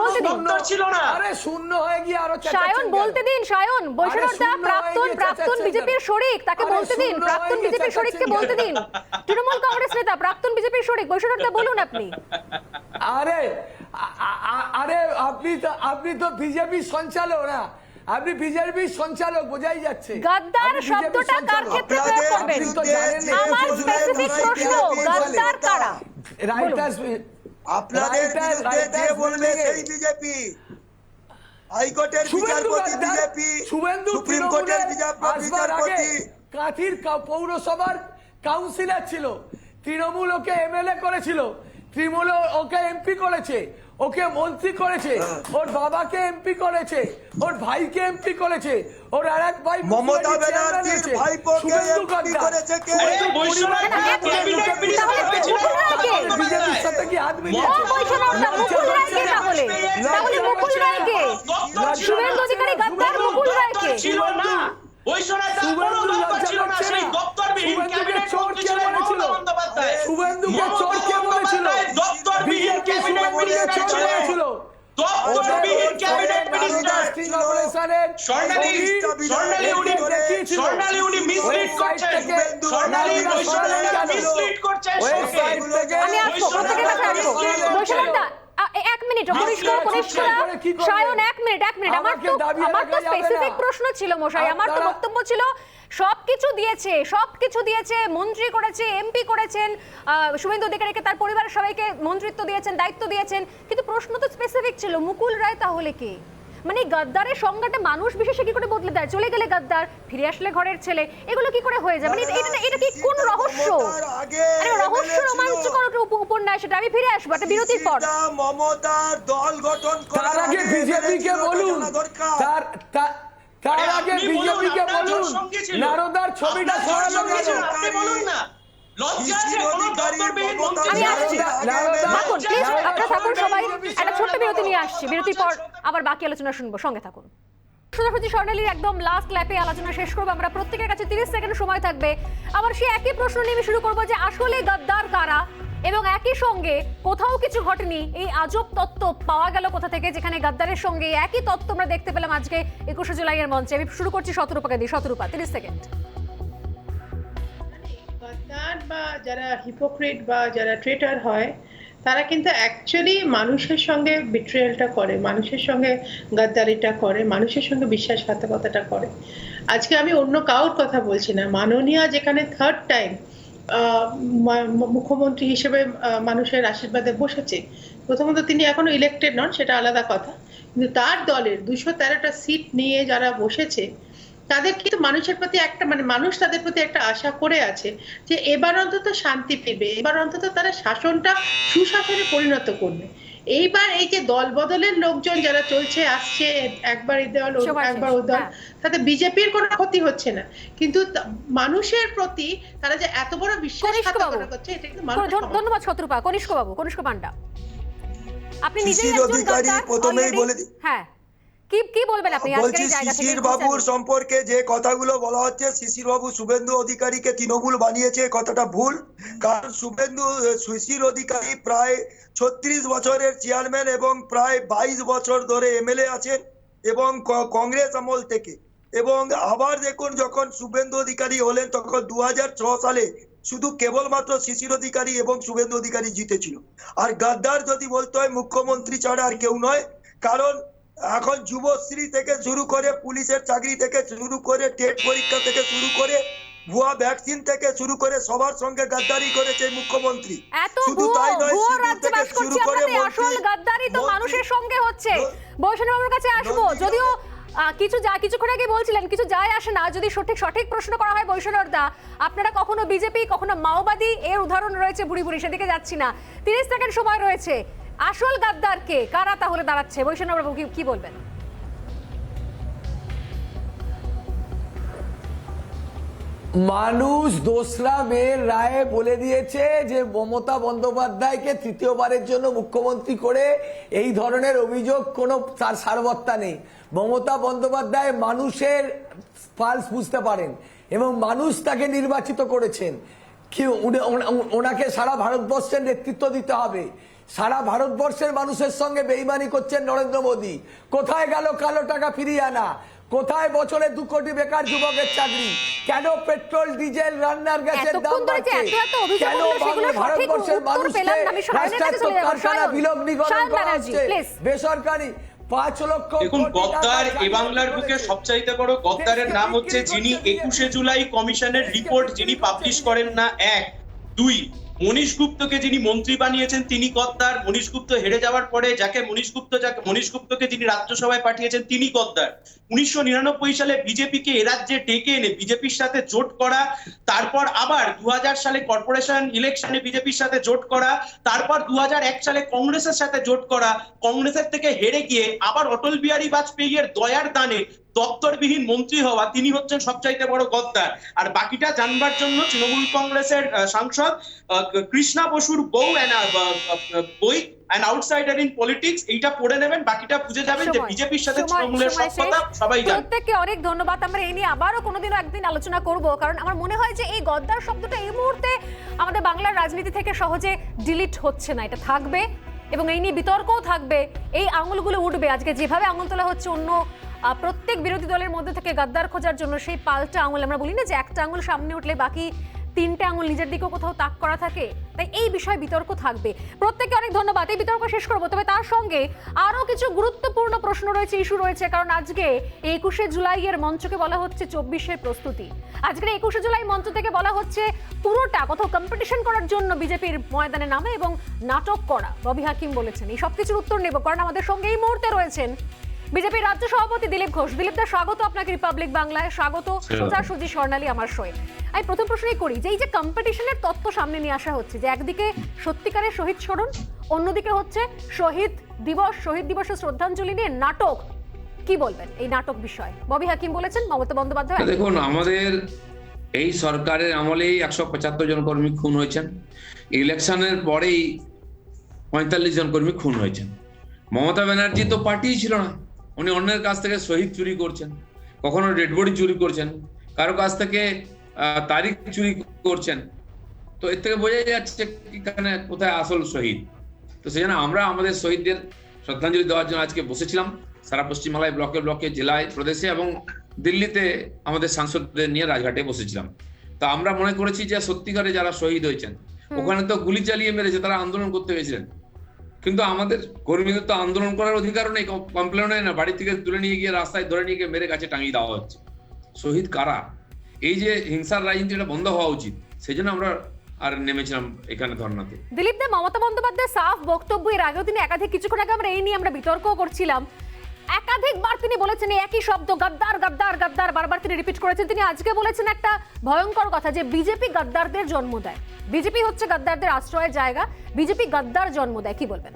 বলতে দিন, দপ্তর ছিল না। আরে শূন্য হয়ে গিয়ে আরো চেঁচাচ্ছে। সায়ন বলতে দিন। সায়ন বৈশানরদা প্রাক্তন বিজেপির শরিক, তাকে বলতে দিন। প্রাক্তন বিজেপির শরিককে বলতে দিন। তৃণমূল কংগ্রেস নেতা, প্রাক্তন বিজেপির শরিক বৈশানরদা, বলুন আপনি। আরে আপনি তো বিজেপির সঞ্চালক না, আপনি বিজেপির সঞ্চালক, বোঝাই যাচ্ছে। গাদ্দার শব্দটা কার ক্ষেত্রে প্রয়োগ করবেন? আমার স্পেসিফিক প্রশ্ন, গাদ্দার কারা? রাইটার্স, আপনাদের বিরুদ্ধে যে বলবে সেই বিজেপি, হাইকোর্টের বিচারপতি বিজেপি, সুপ্রিম কোর্টের বিচারপতি, কাঁথির পৌরসভার কাউন্সিলর ছিল, তৃণমূল ওকে এমএলএ করেছিল, তৃণমূল ওকে এমপি করেছে, ওকে মন্ত্রী করেছে, ওর বাবাকে এমপি করেছে, ওর ভাইকে এমপি করেছে, ওর আরেক ভাই মমতা ব্যানার্জির ভাইপোকে এমপি করেছে কে? বিজেপির সাথে কি হাত মিলিয়েছে? মুকুল রায়কে, তাহলে মুকুল রায়কে, শুভেন্দু অধিকারী গাদ্দার, মুকুল রায়কে ছিল না। ওই সময় কোনো দপ্তর ছিল না, সেই দপ্তরবিহীন ক্যাবিনেট মন্ত্রী ছিলেন মমতা বন্দ্যোপাধ্যায়। শুভেন্দুকে চোর কে বলেছে? সঙ্গে চোর হয়েছিল। দপ্তরবিহীন ক্যাবিনেট মিনিস্টার স্বর্ণালী উনি মিসলিড করছেন, স্বর্ণালী বৈষম্যটা মিসলিড করছেন। আমি আসবো প্রত্যেকের কাছে আসবো। বৈষম্যটা এক মিনিট সায়ন, এক মিনিট আমার তো স্পেসিফিক প্রশ্ন ছিল মশাই, আমার তো বক্তব্য ছিল সবকিছু দিয়েছে, মন্ত্রী করেছে, এমপি করেছেন, শুভেন্দু অধিকারীকে তার পরিবারের সবাইকে মন্ত্রিত্ব দিয়েছেন, দায়িত্ব দিয়েছেন, কিন্তু প্রশ্ন তো স্পেসিফিক ছিল মুকুল রায় তাহলে কে? মানে গাদ্দারের সংজ্ঞাটা মানুষ বিশেষে কি করে বদলে দেয়? চলে গেলে গাদ্দার, ফিরে আসলে ঘরের ছেলে, এগুলো কি করে হয়ে যাবে? এটা কি কোন রহস্য? আরে রহস্য রোমাঞ্চকর উপন্যাস, সেটা আমি ফিরে আসবো একটা বিরতির পর। মমতার দল গঠন তার আগে বিজেপিকে বলুন, তার আগে বিজেপিকে বলুন নারদার ছবিটা সরানো গেল। আপনি বলুন না, লজ্জা আছে কোন দপ্তরবিহীন মন্ত্রী? আমি আসছি, থাকুন প্লিজ, আপনারা থাকুন সবাই, একটা ছোট্ট বিরতি নিয়ে আসছি, বিরতির পর আবার বাকি আলোচনা শুনবো, সঙ্গে থাকুন। সোজাসুজি স্বর্ণালীর একদম লাস্ট ল্যাপে আলোচনা শেষ করবো আমরা, প্রত্যেকের কাছে 30 সেকেন্ড সময় থাকবে। আবার সেই একই প্রশ্ন নিয়ে আমি শুরু করবো যে আসলে গাদ্দার কারা, এবং একই সঙ্গে কোথাও কিছু ঘটেনি, এই আজব তত্ত্ব পাওয়া গেল কোথা থেকে, যেখানে গাদ্দারের সঙ্গে একই তত্ত্ব আমরা দেখতে পেলাম আজকে 21শে জুলাইয়ের মঞ্চে। আমি শুরু করছি শতরূপাকে দিয়ে। শতরূপা, 30 সেকেন্ড। গাদ্দার বা যারা হিপোক্রেট বা যারা ট্রেটার হয়, তারা কিন্তু অ্যাকচুয়ালি মানুষের সঙ্গে বিট্রেয়ালটা করে, মানুষের সঙ্গে গাদ্দারিটা করে, মানুষের সঙ্গে বিশ্বাসঘাতকতাটা করে। আজকে আমি অন্য কারোর কথা বলছি না, মাননীয়া যেখানে থার্ড টাইম মুখ্যমন্ত্রী হিসেবে মানুষের আশীর্বাদে বসেছে, প্রথমত তিনি এখনো ইলেক্টেড নন, সেটা আলাদা কথা, কিন্তু তার দলের 213টা সিট নিয়ে যারা বসেছে তাদের কিন্তু মানুষের প্রতি একটা মানুষ তাদের প্রতি একটা আশা করে আছে যে এবার অন্তত শান্তি ফিরবে, এবার অন্তত তারা শাসনটা সুশাসনে পরিণত করবে। এইবার এই যে দল বদলের লোকজন যারা চলছে আসছে, একবার এই দল একবার ও দল, তাতে বিজেপির কোনো ক্ষতি হচ্ছে না, কিন্তু মানুষের প্রতি তারা যে এত বড় বিশ্বাসঘাতকতা করছে, এটা কিন্তু মানুষ। ধন্যবাদ শতরূপা। কনিষ্ক বাবু, কনিষ্ক পান্ডা, আপনি নিজেই শিশির অধিকারী প্রথমেই বলে দিই। হ্যাঁ, কি বলবেন আপনি আজকের এই জায়গা থেকে? শিশির বাবুর সম্পর্কে যে কথাগুলো বলা হচ্ছে, শিশির বাবু শুভেন্দু অধিকারীকে তৃণমূল বানিয়েছে, কথাটা ভুল। কারণ শিশির অধিকারী প্রায় 36 বছরের চেয়ারম্যান এবং প্রায় 22 বছর ধরে এমএলএ আছেন, এবং কংগ্রেস আমল থেকে। এবং আবার দেখুন, যখন শুভেন্দু অধিকারী হলেন তখন 2006 সালে শুধু কেবলমাত্র শিশির অধিকারী এবং শুভেন্দু অধিকারী জিতেছিল। আর গাদ্দার যদি বলতে হয় মুখ্যমন্ত্রী ছাড়া আর কেউ নয়, কারণ এখন যুবশ্রী থেকে শুরু করে পুলিশের চাকরি থেকে শুরু করে টেট পরীক্ষা থেকে শুরু করে ভুয়া ভ্যাকসিন থেকে শুরু করে সবার সঙ্গে গাদ্দারি করেছে মুখ্যমন্ত্রী। শুধু তাই নয়, শুরু করে আসল গাদ্দারি তো মানুষের সঙ্গে হচ্ছে। বৈষ্ণব বাবুর কাছে আসবো, যদিও কিছুক্ষণ আগে বলছিলেন কিছু যায় আসে না যদি সঠিক প্রশ্ন করা হয়। বৈষ্ণবদা, আপনারা কখনো বিজেপি কখনো মাওবাদী, এর উদাহরণ রয়েছে ভুড়ি ভুড়ি, সেদিকে যাচ্ছি না, 30 সেকেন্ড সময় রয়েছে। আসল গাদ্দার কে, কারা তাহলে দাঁড়াচ্ছে? বৈষ্ণব বাবু কি বলবেন? মানুষ দোসরা মেয়ের রায়ে বলে দিয়েছে যে মমতা বন্দ্যোপাধ্যায়কে তৃতীয়বারের জন্য মুখ্যমন্ত্রী করে এই ধরনের অভিযোগ কোনো তার সারবত্তা নেই। মমতা বন্দ্যোপাধ্যায় মানুষের পালস বুঝতে পারেন এবং মানুষ তাকে নির্বাচিত করেছেন। কি ওনাকে সারা ভারতবর্ষের নেতৃত্ব দিতে হবে। সারা ভারতবর্ষের মানুষের সঙ্গে বেইমানি করছেন নরেন্দ্র মোদী। কোথায় গেল কালো টাকা ফিরিয়ে আনা? কোথায় বছরে 2 কোটি বেকার যুবকের চাকরি? কেন পেট্রোল ডিজেল রান্নার গ্যাসের দাম বাড়ছে? কেন ভারতবর্ষের মানুষকে রাষ্ট্রায়ত্ত কারখানা বিলোপ নিগরণ করা হচ্ছে? বেসরকারি 5 লক্ষ। দেখুন, গদ্দার এ বাংলার বুকে সবচাইতে বড় গদ্দারের নাম হচ্ছে যিনি 21শে জুলাই কমিশনের রিপোর্ট যিনি পাবলিশ করেন না, 1। 2, মনীশ গুপ্তকে যিনি মন্ত্রী বানিয়েছেন তিনি গদ্দার। মনীশ গুপ্ত হেরে যাওয়ার পরে মনীশ গুপ্তকে যিনি রাজ্যসভায় পাঠিয়েছেন তিনি গদ্দার। 1999 সালে বিজেপিকে এ রাজ্যে ডেকে এনে বিজেপির সাথে জোট করা, তারপর আবার 2000 সালে কর্পোরেশন ইলেকশনে বিজেপির সাথে জোট করা, তারপর 2001 সালে কংগ্রেসের সাথে জোট করা, কংগ্রেসের থেকে হেরে গিয়ে আবার অটল বিহারী বাজপেয়ীর দয়ার দানে দপ্তরবিহীন মন্ত্রী হওয়া, তিনি হচ্ছেন সবচাইতে বড় গদ্দার। আর বাকিটা জানবার জন্য তৃণমূল কংগ্রেসের সাংসদ কৃষ্ণা বসুর বই অ্যান আউটসাইডার ইন পলিটিক্স, এইটা পড়ে নেবেন, বাকিটা বুঝে যাবেন যে বিজেপির সাথে তৃণমূলের সব কথা সবাই জানে। প্রত্যেককে অনেক ধন্যবাদ। আমরা এই নিয়ে আবারও কোনোদিনও একদিন আলোচনা করব, কারণ আমার মনে হয় যে এই গদ্দার শব্দটা এই মুহূর্তে আমাদের বাংলার রাজনীতি থেকে সহজে ডিলিট হচ্ছে না, এটা থাকবে। এবং এই নিয়ে বিতর্কও থাকবে, এই আঙুলগুলো উঠবে। আজকে যেভাবে আঙুল তোলা হচ্ছে অন্য প্রত্যেক বিরোধী দলের মধ্যে থেকে গাদ্দার খোঁজার জন্য, সেই পাল্টা আঙুল, আমরা বলি না যে একটা আঙুল সামনে উঠলে বাকি তিনটে আঙুল নিজের দিকেও কোথাও তাক করা থাকে, তাই এই বিষয়ে বিতর্ক থাকবে। প্রত্যেককে অনেক ধন্যবাদ। এই বিতর্ক শেষ করবো, তবে তার সঙ্গে আরো কিছু গুরুত্বপূর্ণ প্রশ্ন রয়েছে, ইস্যু রয়েছে। কারণ আজকে 21শে জুলাইয়ের মঞ্চকে বলা হচ্ছে 24-এর প্রস্তুতি। আজকের 21শে জুলাই মঞ্চ থেকে বলা হচ্ছে পুরোটা কোথাও কম্পিটিশন করার জন্য বিজেপির ময়দানে নামে এবং নাটক করা, ববি হাকিম বলেছেন। এই সব কিছুর উত্তর নেব, কারণ আমাদের সঙ্গে এই মুহূর্তে রয়েছেন বিজেপির রাজ্য সভাপতি দিলীপ ঘোষ। দিলীপ দা, স্বাগত আপনাকে রিপাবলিক বাংলায়, স্বাগত সোজাসুজি স্বর্ণালী আমার শোয়ে। আমি প্রথম প্রশ্নই করি যে এই যে কম্পিটিশনের তত্ত্ব সামনে নিয়ে আসা হচ্ছে, যে একদিকে সত্যিকারের শহীদ স্মরণ, অন্যদিকে হচ্ছে শহীদ দিবসের শ্রদ্ধাঞ্জলি নিয়ে নাটক, কি বলবেন এই নাটক বিষয়ে? ববি হাকিম বলেছেন, মমতা বন্দ্যোপাধ্যায়। দেখুন, আমাদের এই সরকারের আমলেই 175 জন কর্মী খুন হয়েছেন, ইলেকশনের পরেই 45 জন কর্মী খুন হয়েছেন। মমতা ব্যানার্জি তো পার্টিই ছিল না, উনি অন্যের কাছ থেকে শহীদ চুরি করছেন, কখনো ডেড বডি চুরি করছেন, কারো কাছ থেকে তারিখ চুরি করছেন। তো এর থেকে বোঝা যাচ্ছে এখানে কোথায় আসল শহীদ। তো সেই জন্য আমরা আমাদের শহীদদের শ্রদ্ধাঞ্জলি দেওয়ার জন্য আজকে বসেছিলাম সারা পশ্চিমবাংলায়, ব্লকে ব্লকে, জেলায়, প্রদেশে এবং দিল্লিতে আমাদের সাংসদদের নিয়ে রাজঘাটে বসেছিলাম। তো আমরা মনে করেছি যে সত্যিকারে যারা শহীদ হয়েছেন, ওখানে তো গুলি চালিয়ে মেরেছে, তারা আন্দোলন করতে গেছিলেন, কিন্তু আমাদের কর্মীদের তো আন্দোলন করার অধিকারও নেই, কমপ্লেন হয় না, বাড়ি থেকে তুলে নিয়ে গিয়ে রাস্তায় ধরে নিয়ে গিয়ে মেরে গাছে টাঙিয়ে দেওয়া হচ্ছে। শহীদ কারা? এই যে হিংসার রাজনীতি, এটা বন্ধ হওয়া উচিত। সেই জন্য আমরা আর নেমেছিলাম এখানে ধর্নাতে। দিলীপ দা, মমতা বন্দ্যোপাধ্যায় সাফ বক্তব্য, এর আগেও তিনি একাধিক, কিছুক্ষণ আগে আমরা এই নিয়ে আমরা বিতর্ক করছিলাম, একাধিকবার তিনি বলেছেন একই শব্দ, গাদ্দার গাদ্দার গাদ্দার, বারবার তিনি রিপিট করেছেন। তিনি আজকে বলেছেন একটা ভয়ঙ্কর কথা, যে বিজেপি গাদ্দারদের জন্ম দেয়, বিজেপি হচ্ছে গাদ্দারদের আশ্রয়ের জায়গা, বিজেপি গাদ্দার জন্ম দেয়, কি বলবেন?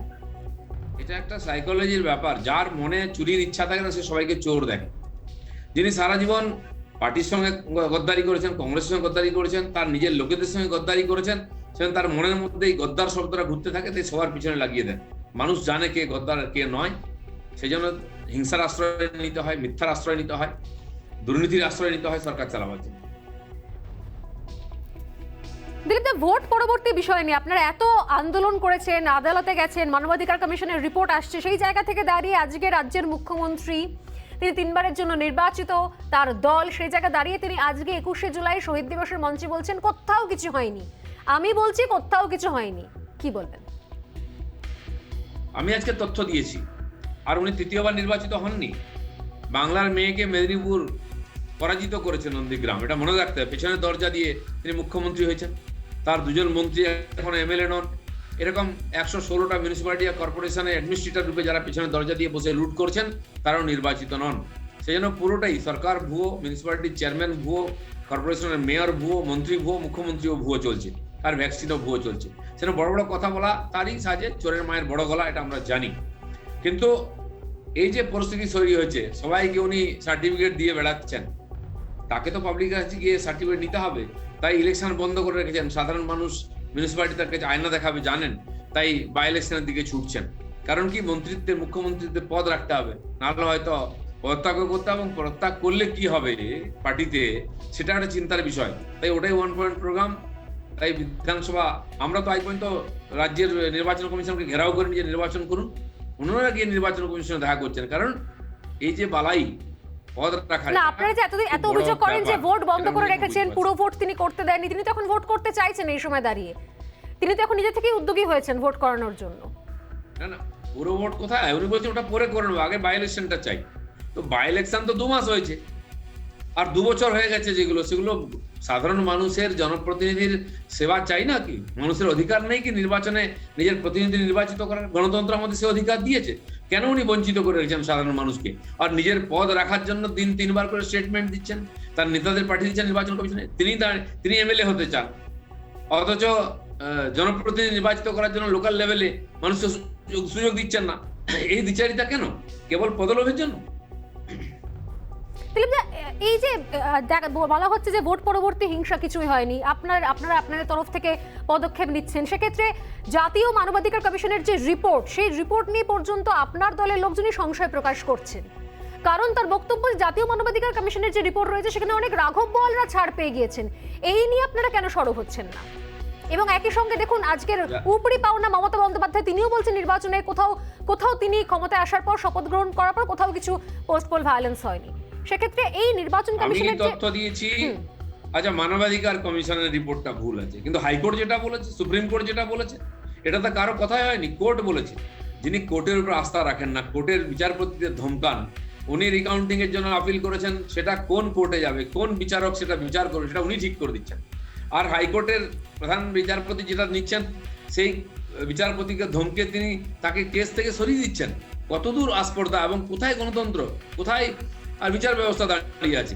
এটা একটা সাইকোলজির ব্যাপার। যার মনে চুরির ইচ্ছা থাকে না, সে সবাইকে চোর দেখে। যিনি সারা জীবন পার্টির সঙ্গে গদ্দারি করেছেন, কংগ্রেসের সঙ্গে গদ্দারি করেছেন, তার নিজের লোকেদের সঙ্গে গদ্দারি করেছেন, সেখানে তার মনের মধ্যে এই গদ্দার শব্দটা ঘুরতে থাকে, তাই সবার পিছনে লাগিয়ে দেন। মানুষ জানে কে গদ্দার কে নয়, সেই জন্য হিংসার আশ্রয় নিতে হয়, মিথ্যার আশ্রয় নিতে হয়, দুর্নীতির আশ্রয় নিতে হয় সরকার চালাবার জন্য। দিলীপ দা, ভোট পরবর্তী বিষয় নিয়ে আপনারা এত আন্দোলন করেছেন, আদালতে গেছেন, মানবাধিকার কমিশনের রিপোর্ট আসছে, সেই জায়গা থেকে দাঁড়িয়ে আজকে রাজ্যের মুখ্যমন্ত্রী, তিনি 3বারের জন্য নির্বাচিত, তার দল, সেই জায়গা দাঁড়িয়ে তিনি আজকে 21শে জুলাই শহীদ দিবসের মঞ্চে বলছেন কোথাও কিছু হয়নি। আমি বলছি কোথাও কিছু হয়নি, কি বলবেন? আমি আজকে তথ্য দিয়েছি, আর উনি 3য়বার নির্বাচিত হননি। বাংলার মেয়েকে মেদিনীপুর পরাজিত করেছে নন্দীগ্রাম, এটা মনে রাখতে হবে। পেছনের দরজা দিয়ে তিনি মুখ্যমন্ত্রী হয়েছেন, তার 2জন মন্ত্রী এখন এমএলএ নন। এরকম 116টা মিউনিসিপ্যালিটি আর কর্পোরেশনে অ্যাডমিনিস্ট্রেটর রূপে যারা পেছনের দরজা দিয়ে বসে লুট করছেন, তারাও নির্বাচিত নন। সেই জন্য পুরোটাই সরকার ভুয়ো, মিউনিসিপ্যালিটির চেয়ারম্যান ভুয়ো, কর্পোরেশনের মেয়র ভুয়ো, মন্ত্রী ভুয়ো, মুখ্যমন্ত্রীও ভুয়ো চলছে, আর ভ্যাকসিনও ভুয়ো চলছে। সেজন্য বড় বড় কথা বলা তারই সাজে চোরের মায়ের বড় গলা, এটা আমরা জানি। কিন্তু এই যে পরিস্থিতি তৈরি হয়েছে, সবাইকে উনি সার্টিফিকেট দিয়ে বেড়াচ্ছেন, তাকে তো পাবলিকের কাছে গিয়ে সার্টিফিকেট নিতে হবে। তাই ইলেকশন বন্ধ করে রেখেছেন। সাধারণ মানুষ মিউনিসিপ্যালিটি তার কাছে আয়না দেখাবে জানেন, তাই বাই ইলেকশনের দিকে ছুটছেন। কারণ কি, মন্ত্রিত্বের, মুখ্যমন্ত্রীত্বের পদ রাখতে হবে, নাহলে হয়তো পদত্যাগ করতে হবে, এবং পদত্যাগ করলে কি হবে পার্টিতে, সেটা একটা চিন্তার বিষয়। তাই ওটাই 1 পয়েন্ট প্রোগ্রাম। তাই বিধানসভা, আমরা তো আজ পর্যন্ত রাজ্যের নির্বাচন কমিশনকে ঘেরাও করে নিয়ে নির্বাচন করুন, ওনারা গিয়ে নির্বাচন কমিশনে দেখা করছেন। কারণ এই যে বালাই পদ রাখা, না, আপনারা যে এত অভিযোগ করেন যে ভোট বন্ধ করে রেখেছেন, পুরো ভোট তিনি করতে দেননি, তিনি তো এখন ভোট করতে চাইছেন এই সময় দাঁড়িয়ে, তিনি তো এখন নিজে থেকেই উদ্যোগী হয়েছেন ভোট করানোর জন্য। না না, পুরো ভোট কোথায়? উনি বলছেন ওটা পরে করে নেবো, আগে বাই ইলেকশনটা চাই। তো বাই ইলেকশন তো 2 মাস হয়েছে, আর 2 বছর হয়ে গেছে, সেগুলো সাধারণ মানুষের জনপ্রতিনিধির সেবা চাই না কি? মানুষের অধিকার নেই কি নির্বাচনে নিজের প্রতিনিধি নির্বাচিত করার? গণতন্ত্র আমাদের সে অধিকার দিয়েছে, কেন উনি বঞ্চিত করে রেখেছেন সাধারণ মানুষকে? আর নিজের পদ রাখার জন্য 3বার করে স্টেটমেন্ট দিচ্ছেন, তার নেতাদের পাঠিয়ে দিচ্ছেন নির্বাচন কমিশনে। তিনি এমএলএ হতে চান, অথচ জনপ্রতিনিধি নির্বাচিত করার জন্য লোকাল লেভেলে মানুষকে সুযোগ দিচ্ছেন না। এই দ্বিচারিতা কেন? কেবল পদলোভের জন্য? এই যে বলা হচ্ছে যে ভোট পরবর্তী হিংসা কিছুই হয়নি, আপনারা আপনাদের তরফ থেকে পদক্ষেপ নিচ্ছেন, সেক্ষেত্রে জাতীয় মানবাধিকার কমিশনের যে রিপোর্ট, সেই রিপোর্ট নিয়ে পর্যন্ত আপনার দলের লোকজনই সংশয় প্রকাশ করছেন। কারণ তার বক্তব্য, জাতীয় মানবাধিকার কমিশনের যে রিপোর্ট রয়েছে সেখানে অনেক রাঘব বোয়ালরা ছাড় পেয়ে গিয়েছেন, এই নিয়ে আপনারা কেন সরব হচ্ছেন না? এবং একই সঙ্গে দেখুন আজকের উপরি পাওনা মমতা বন্দ্যোপাধ্যায় তিনিও বলছেন নির্বাচনে কোথাও তিনি ক্ষমতায় আসার পর শপথ গ্রহণ করার পর কোথাও কিছু পোস্ট পোল ভায়োলেন্স হয়নি। সেক্ষেত্রে এই নির্বাচন আমি কমিশনের তথ্য দিয়েছি, আচ্ছা মানবাধিকার কমিশনের রিপোর্টটা ভুল আছে, কিন্তু হাইকোর্ট যেটা বলেছে, সুপ্রিম কোর্ট যেটা বলেছে, এটা তো কারো কথাই হয়নি, কোর্ট বলেছে। যিনি কোর্টের উপর আস্থা রাখেন না, কোর্টের বিচারপতিদের ধমকান, উনি রিকাউন্টিং এর জন্য আপিল করেছেন, সেটা কোন কোর্টে যাবে, কোন বিচারক সেটা বিচার করবে, সেটা উনি ঠিক করে দিচ্ছেন। আর হাইকোর্টের প্রধান বিচারপতি যেটা নিচ্ছেন, সেই বিচারপতিকে ধমকে তিনি তাকে কেস থেকে সরিয়ে দিচ্ছেন। কতদূর আস্পর্ধা এবং কোথায় গণতন্ত্র, কোথায় আর বিচার ব্যবস্থা দাঁড়িয়ে আছে?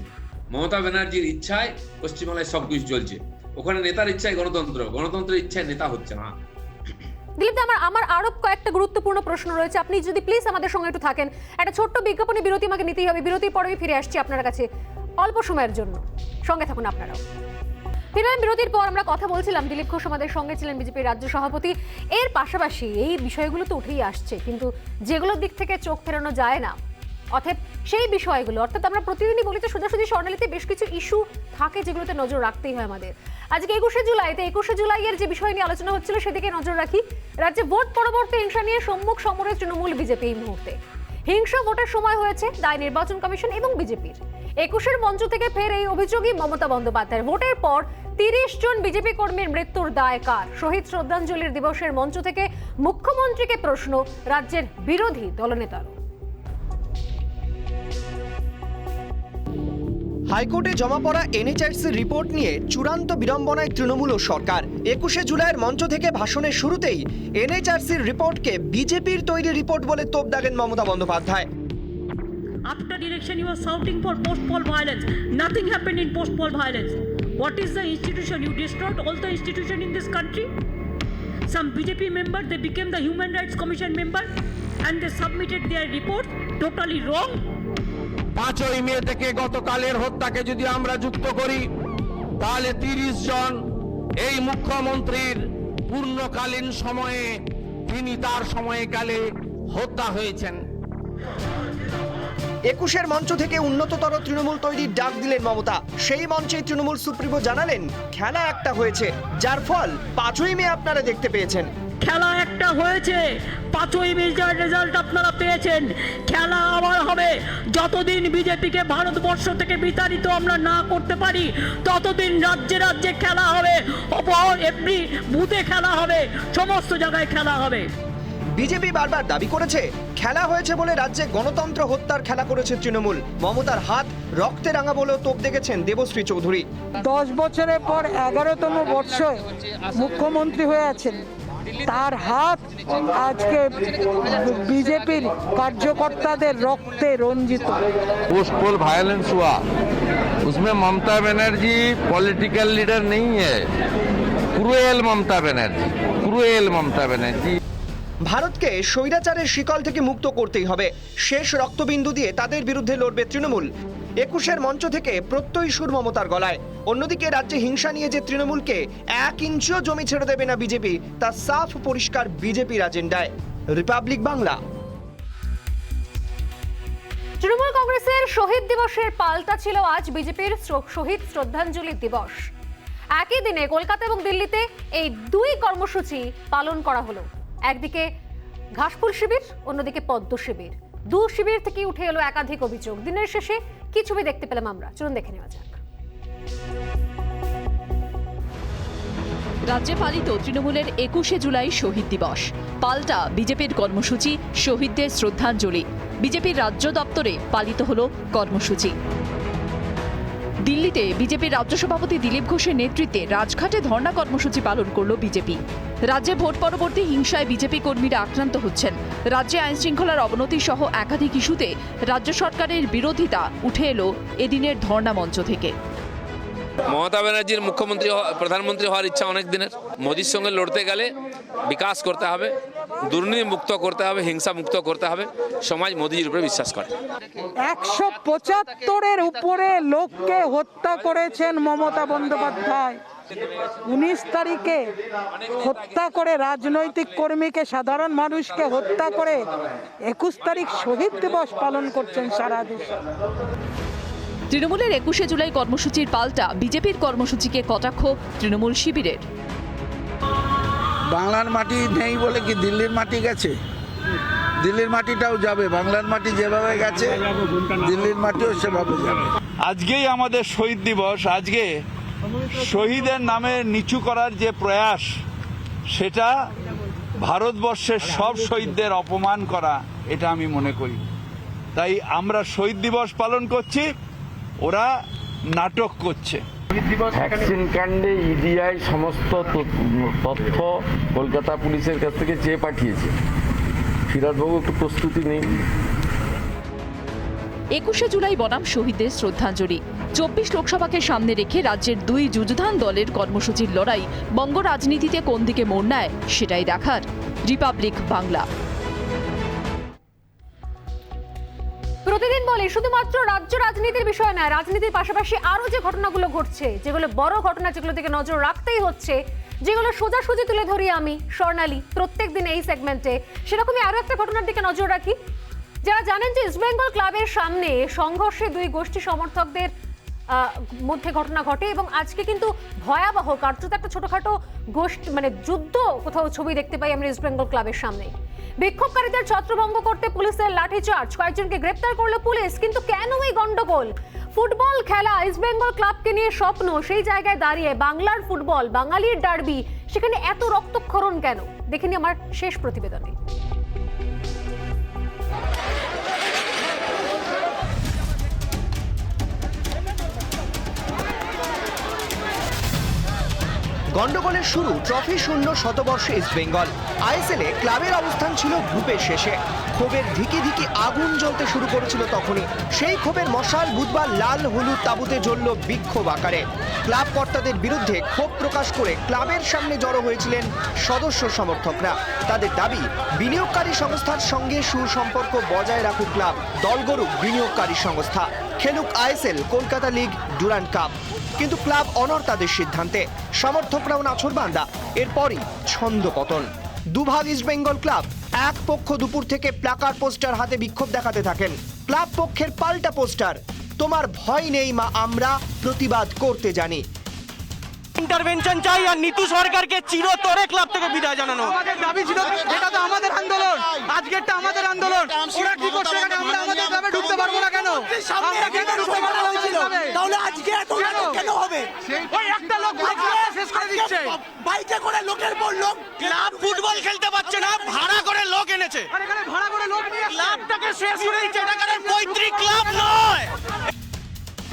মমতা ব্যানার্জির ইচ্ছায় পশ্চিমবাংলায় সবকিছু চলছে, ওখানে নেতার ইচ্ছায় গণতন্ত্র, গণতন্ত্রের ইচ্ছায় নেতা হচ্ছে না। দিলীপ দা, আমার আরো কয়েকটা গুরুত্বপূর্ণ প্রশ্ন রয়েছে, আপনি যদি প্লিজ আমাদের সঙ্গে একটু থাকেন। একটা ছোট্ট বিজ্ঞাপনী বিরতি আমাকে নিতেই হবে, বিরতির পরে ফিরে আসছি আপনার কাছে অল্প সময়ের জন্য, সঙ্গে থাকুন আপনারাও। ফিরলাম বিরতির পর, আমরা কথা বলছিলাম, দিলীপ ঘোষ আমাদের সঙ্গে ছিলেন, বিজেপির রাজ্য সভাপতি। এর পাশাপাশি এই বিষয়গুলো তো উঠেই আসছে, কিন্তু যেগুলোর দিক থেকে চোখ ফেরানো যায় না, অর্থাৎ সেই বিষয়গুলো, অর্থাৎ আমরা প্রতিদিনই বলি যে সোজাসুজি স্বর্ণালীতে বেশ কিছু ইস্যু থাকে যেগুলোতে নজর রাখতেই হয় আমাদের। আজকে 21শে জুলাইয়ের যে বিষয় নিয়ে আলোচনা হচ্ছিল সেদিকে নজর রাখি। রাজ্যে ভোট পরবর্তী হিংসা নিয়ে সম্মুখ সমরে তৃণমূল বিজেপি এই মুহূর্তে। হিংসা ভোটের সময় হয়েছে দায় নির্বাচন কমিশন এবং বিজেপির। 21-এর মঞ্চ থেকে ফের এই অভিযোগই মমতা বন্দ্যোপাধ্যায়ের। ভোটের পর 30 জন বিজেপি কর্মীর মৃত্যুর দায় কার? শহীদ শ্রদ্ধাঞ্জলির দিবসের মঞ্চ থেকে মুখ্যমন্ত্রীকে প্রশ্ন রাজ্যের বিরোধী দলনেতার। হাইকোর্টে জমা পড়া এনএচআরসির রিপোর্ট নিয়ে চূড়ান্ত বিড়ম্বনায় তৃণমূল ও সরকার। 21শে জুলাইয়ের মঞ্চ থেকে ভাষণের শুরুতেই এনএচআরসির রিপোর্টকে বিজেপির তৈরি রিপোর্ট বলে তোপ দাগেন Mamata Bandyopadhyay. After election, you are shouting for post-poll violence. Nothing happened in post-poll violence. What is the institution? You destroyed all the institution in this country. Some BJP member, they became the Human Rights Commission member and they submitted their report. Totally wrong. 5ই মে থেকে গতকালের হত্যাকে যদি আমরা যুক্ত করি, তাহলে 30 জন এই মুখ্যমন্ত্রীর পূর্ণকালীন সময়ে, তিনি তার সময়কালে হত্যা হয়েছেন। 21-এর মঞ্চ থেকে উন্নততর তৃণমূল তৈরির ডাক দিলেন মমতা। সেই মঞ্চে তৃণমূল সুপ্রিমো জানালেন, খেলা একটা হয়েছে, যার ফল 5ই মে আপনারা দেখতে পেয়েছেন। খেলা একটা হয়েছে, 5ই মে যার রেজাল্ট আপনারা পেয়েছেন। খেলা আবার হবে। যতদিন বিজেপিকে ভারতবর্ষ থেকে বিতাড়িত আমরা না করতে পারি, ততদিন রাজ্যে রাজ্যে খেলা হবে, এভরি বুথে খেলা হবে, সমস্ত জায়গায় খেলা হবে। বিজেপি বারবার দাবি করেছে খেলা হয়েছে বলে রাজ্যে গণতন্ত্র হত্যার খেলা করেছে তৃণমূল। মমতার হাত রক্তে রাঙা বলেও তোপ দেখেছেন দেবশ্রী চৌধুরী। 10 বছরের পর 11তম বর্ষে মুখ্যমন্ত্রী হয়ে আছেন, তার হাত আজকে বিজেপির কার্যকর্তাদের রক্তে রঞ্জিত। पोस्ट पोल वायलेंस हुआ, उसमें ममता बनर्जी पॉलिटिकल लीडर नहीं है, क्रूएल ममता बनर्जी। ভারতকে স্বৈরাচারের শিকল থেকে মুক্ত করতেই হবে। শেষ রক্তবিন্দু দিয়ে তাদের বিরুদ্ধে লড়বে তৃণমূল। 21-এর মঞ্চ থেকে প্রত্যয়ী সুর মমতার গলায়। অন্যদিকে রাজ্যে হিংসা নিয়ে যে তৃণমূলকে 1 ইঞ্চিও জমি ছেড়ে দেবে না বিজেপি, তা সাফ পরিষ্কার বিজেপির এজেন্ডায়। রিপাবলিক বাংলা। তৃণমূল কংগ্রেসের শহীদ দিবসের পাল্টা ছিল আজ বিজেপির শহীদ শ্রদ্ধাঞ্জলি দিবস। একই দিনে কলকাতা এবং দিল্লিতে এই দুই কর্মসূচি পালন করা হলো। একদিকে ঘাসফুল শিবির, অন্যদিকে পদ্ম শিবির। দু শিবির থেকে উঠে এলো একাধিক অভিযোগ। দিনের শেষে কি ছবি দেখতে পেলাম আমরা, চলুন দেখে নেওয়া যাক। রাজ্যে পালিত তৃণমূলের 21শে জুলাই শহীদ দিবস। পাল্টা বিজেপির কর্মসূচি শহীদদের শ্রদ্ধাঞ্জলি। বিজেপির রাজ্য দপ্তরে পালিত হলো কর্মসূচি। দিল্লিতে বিজেপির রাজ্য সভাপতি দিলীপ ঘোষের নেতৃত্বে রাজঘাটে ধর্ণা কর্মসূচি পালন করল বিজেপি। রাজ্যে ভোট পরবর্তী হিংসায় বিজেপি কর্মীরা আক্রান্ত হচ্ছেন। রাজ্যে আইন শৃঙ্খলার অবনতি সহ একাধিক ইস্যুতে রাজ্য সরকারের বিরোধিতা উঠে এলো এদিনের ধর্ণা মঞ্চ থেকে। মমতা ব্যানার্জির মুখ্যমন্ত্রী প্রধানমন্ত্রী হওয়ার ইচ্ছা অনেক দিনের। মোদির সঙ্গে লড়তে গেলে বিকাশ করতে হবে, দুর্নীতি মুক্ত করতে হবে, হিংসা মুক্ত করতে হবে। সমাজ মোদির উপরে বিশ্বাস করে। 175-এর উপরে লোককে হত্যা করেছেন মমতা বন্দ্যোপাধ্যায়। 19 তারিখে হত্যা করে রাজনৈতিক কর্মীকে, সাধারণ মানুষকে হত্যা করে 21 তারিখ শহীদ দিবস পালন করছেন সারা দেশে। তৃণমূলের 21শে জুলাই কর্মসূচির পাল্টা বিজেপির কর্মসূচিকে কটাক্ষ তৃণমূল শিবিরের। বাংলার মাটি নেই বলে কি দিল্লির মাটি গেছে? দিল্লির মাটিটাও যাবে, বাংলার মাটি যেভাবে গেছে দিল্লির মাটিও সেভাবে যাবে। আজকেই আমাদের শহীদ দিবস। আজকে শহীদের নামে নিচু করার যে প্রয়াস, সেটা ভারতবর্ষের সব শহীদদের অপমান করা, এটা আমি মনে করি। তাই আমরা শহীদ দিবস পালন করছি, ওরা নাটক করছে। ভ্যাকসিন কাণ্ডে ইডিআই সমস্ত তথ্য কলকাতা পুলিশের কাছ থেকে চেয়ে পাঠিয়েছে। ফিরাদবাবু একটু প্রস্তুতি নেই। 21শে জুলাই বনাম শহীদদের শ্রদ্ধাঞ্জলি। 24 লোকসভাকে সামনে রেখে রাজ্যের দুই যুযুধান দলের কর্মসূচির লড়াই বঙ্গ রাজনীতিতে কোন দিকে মোড় নেয় সেটাই দেখার। রিপাবলিক বাংলা। প্রতিদিন বলি শুধুমাত্র রাজ্য রাজনীতির বিষয় নয়, রাজনীতির পাশাপাশি আরো যে ঘটনাগুলো ঘটছে, যেগুলো বড় ঘটনা, যেগুলো দিকে নজর রাখতেই হচ্ছে, যেগুলো সোজাসুজি তুলে ধরি আমি স্বর্ণালী প্রত্যেকদিন এই সেগমেন্টে, সেরকমই আরো একটা ঘটনার দিকে নজর রাখি। যারা জানেন যে ইস্টবেঙ্গল ক্লাবের সামনে সংঘর্ষে দুই গোষ্ঠী সমর্থকদের মধ্যে ঘটনা ঘটে এবং আজকে কিন্তু ভয়াবহ কার্যত একটা ছোটখাটো গোষ্ঠী মানে যুদ্ধ কোথাও ছবি দেখতে পাই আমরা ইস্টবেঙ্গল ক্লাবের সামনে। বিক্ষোভকারীদের ছত্রভঙ্গ করতে পুলিশের লাঠিচার্জ, কয়েকজনকে গ্রেপ্তার করলো পুলিশ। কিন্তু কেন এই গন্ডগোল? ফুটবল খেলা ইস্টবেঙ্গল ক্লাবকে নিয়ে স্বপ্ন, সেই জায়গায় দাঁড়িয়ে বাংলার ফুটবল, বাঙালির ডার্বি, সেখানে এত রক্তক্ষরণ কেন? দেখে নি আমার শেষ প্রতিবেদনে। গন্ডগোলের শুরু ট্রফি শূন্য শতবর্ষে ইস্টবেঙ্গল। আইএসএল এ ক্লাবের অবস্থান ছিল গ্রুপের শেষে। ক্ষোভের ধিকি ধিকি আগুন জ্বলতে শুরু করেছিল তখনই। সেই ক্ষোভের মশাল বুধবার লাল হলুদ তাঁবুতে জ্বলল বিক্ষোভ আকারে। ক্লাব কর্তাদের বিরুদ্ধে ক্ষোভ প্রকাশ করে ক্লাবের সামনে জড়ো হয়েছিলেন সদস্য সমর্থকরা। তাদের দাবি, বিনিয়োগকারী সংস্থার সঙ্গে সুসম্পর্ক বজায় রাখুক ক্লাব, দল গড়ুক বিনিয়োগকারী সংস্থা, খেলুক ISL, Kolkata league, Durand cup. কিন্তু ক্লাব অনড় তাদের সিদ্ধান্তে, সমর্থকরাও নাছোড়বান্দা। এরপরই ছন্দপতন। দুভাগ ইস্টবেঙ্গল ক্লাব। এক পক্ষ দুপুর থেকে প্লাকার পোস্টার হাতে বিক্ষোভ দেখাতে থাকেন। ক্লাব পক্ষের পাল্টা পোস্টার, তোমার ভয় নেই মা, আমরা প্রতিবাদ করতে জানি। ইন্টারভেনশন চাই আর নিতু সরকারকে চিরতরে ক্লাব থেকে বিদায় জানানো। আমাদের দাবি ছিল, এটা তো আমাদের আন্দোলন, আজকেরটা আমাদের আন্দোলন। ওরা কি করছে এখানে? আমরা আমাদের ক্লাবে ঢুকতে পারবো না কেন? আমরা কেন ঢুকতে পারবো না? তাহলে আজকে এত কেন হবে? ওই একটা লোক শেষ করে দিচ্ছে। বাইকে করে লোকের পর লোক ক্লাব ফুটবল খেলতে পারছে না, ভাড়া করে লোক এনেছে। আর এখানে ভাড়া করে লোক নিয়ে ক্লাবটাকে শেষ করে দিচ্ছে। এটা কারণ পৈতৃক ক্লাব নয়।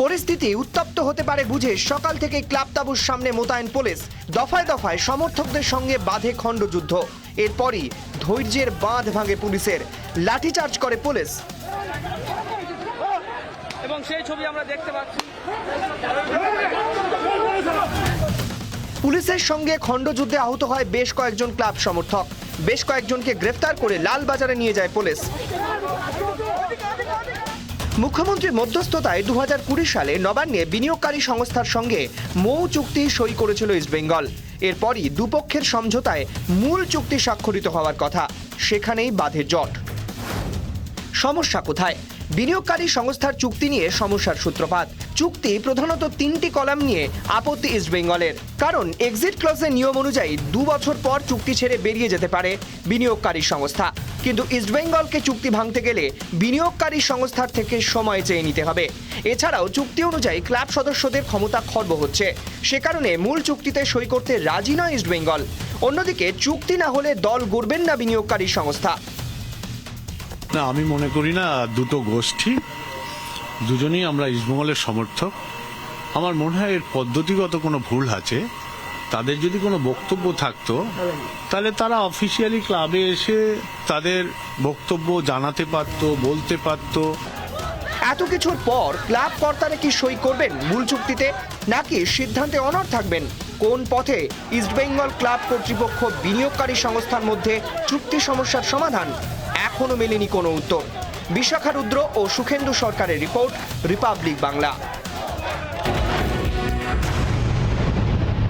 পরিস্থিতি উত্তপ্ত হতে পারে বুঝে সকাল থেকে ক্লাব তাঁবুর সামনে মোতায়েন পুলিশ। দফায় দফায় সমর্থকদের সঙ্গে বাঁধে খণ্ডযুদ্ধ। এরপরই ধৈর্যের বাঁধ ভাঙে পুলিশের, লাঠিচার্জ করে পুলিশ। এবং সেই ছবি আমরা দেখতে পাচ্ছি। পুলিশের সঙ্গে খণ্ডযুদ্ধে আহত হয় বেশ কয়েকজন ক্লাব সমর্থক। বেশ কয়েকজনকে গ্রেফতার করে লালবাজারে নিয়ে যায় পুলিশ। মুখ্যমন্ত্রীর মধ্যস্থতায় 2020 সালে নবান্নে বিনিয়োগকারী সংস্থার সঙ্গে মৌ চুক্তি সই করেছিল ইস্টবেঙ্গল। এরপরই দুপক্ষের সমঝোতায় মূল চুক্তি স্বাক্ষরিত হওয়ার কথা, সেখানেই বাধে জট। সমস্যা কোথায়? বিনিয়োগকারী সংস্থার চুক্তি নিয়ে সমস্যার সূত্রপাত। চুক্তি প্রধানত 3টি কলাম নিয়ে আপত্তি ইস্টবেঙ্গলের। কারণ এক্সিট ক্লজের নিয়ম অনুযায়ী 2 বছর পর চুক্তি ছেড়ে বেরিয়ে যেতে পারে বিনিয়োগকারী সংস্থা। কিন্তু ইস্টবেঙ্গলকে চুক্তি ভাঙতে গেলে বিনিয়োগকারী সংস্থার থেকে সময় চেয়ে নিতে হবে। এছাড়াও চুক্তি অনুযায়ী ক্লাব সদস্যদের ক্ষমতা খর্ব হচ্ছে। সে কারণে মূল চুক্তিতে সই করতে রাজি নয় ইস্টবেঙ্গল। অন্যদিকে চুক্তি না হলে দল গড়বেন না বিনিয়োগকারী সংস্থা। না, আমি মনে করি না দুটো গোষ্ঠী, দুজনেই আমরা ইস্টবেঙ্গলের সমর্থক। আমার মনে হয় এর পদ্ধতিগত কোনো ভুল আছে। তাদের যদি কোনো বক্তব্য থাকতো তাহলে তারা অফিসিয়ালি ক্লাবে এসে তাদের বক্তব্য জানাতে পারত, বলতে পারত। এত কিছুর পর ক্লাব কর্তারা কি সই করবেন মূল চুক্তিতে, নাকি সিদ্ধান্তে অনড় থাকবেন? কোন পথে ইস্টবেঙ্গল ক্লাব কর্তৃপক্ষ বিনিয়োগকারী সংস্থার মধ্যে চুক্তি সমস্যার সমাধান? এখনো মেলেনি কোনো উত্তর। বিশাখা রুদ্র ও সুখেন্দু সরকারের রিপোর্ট, রিপাবলিক বাংলা।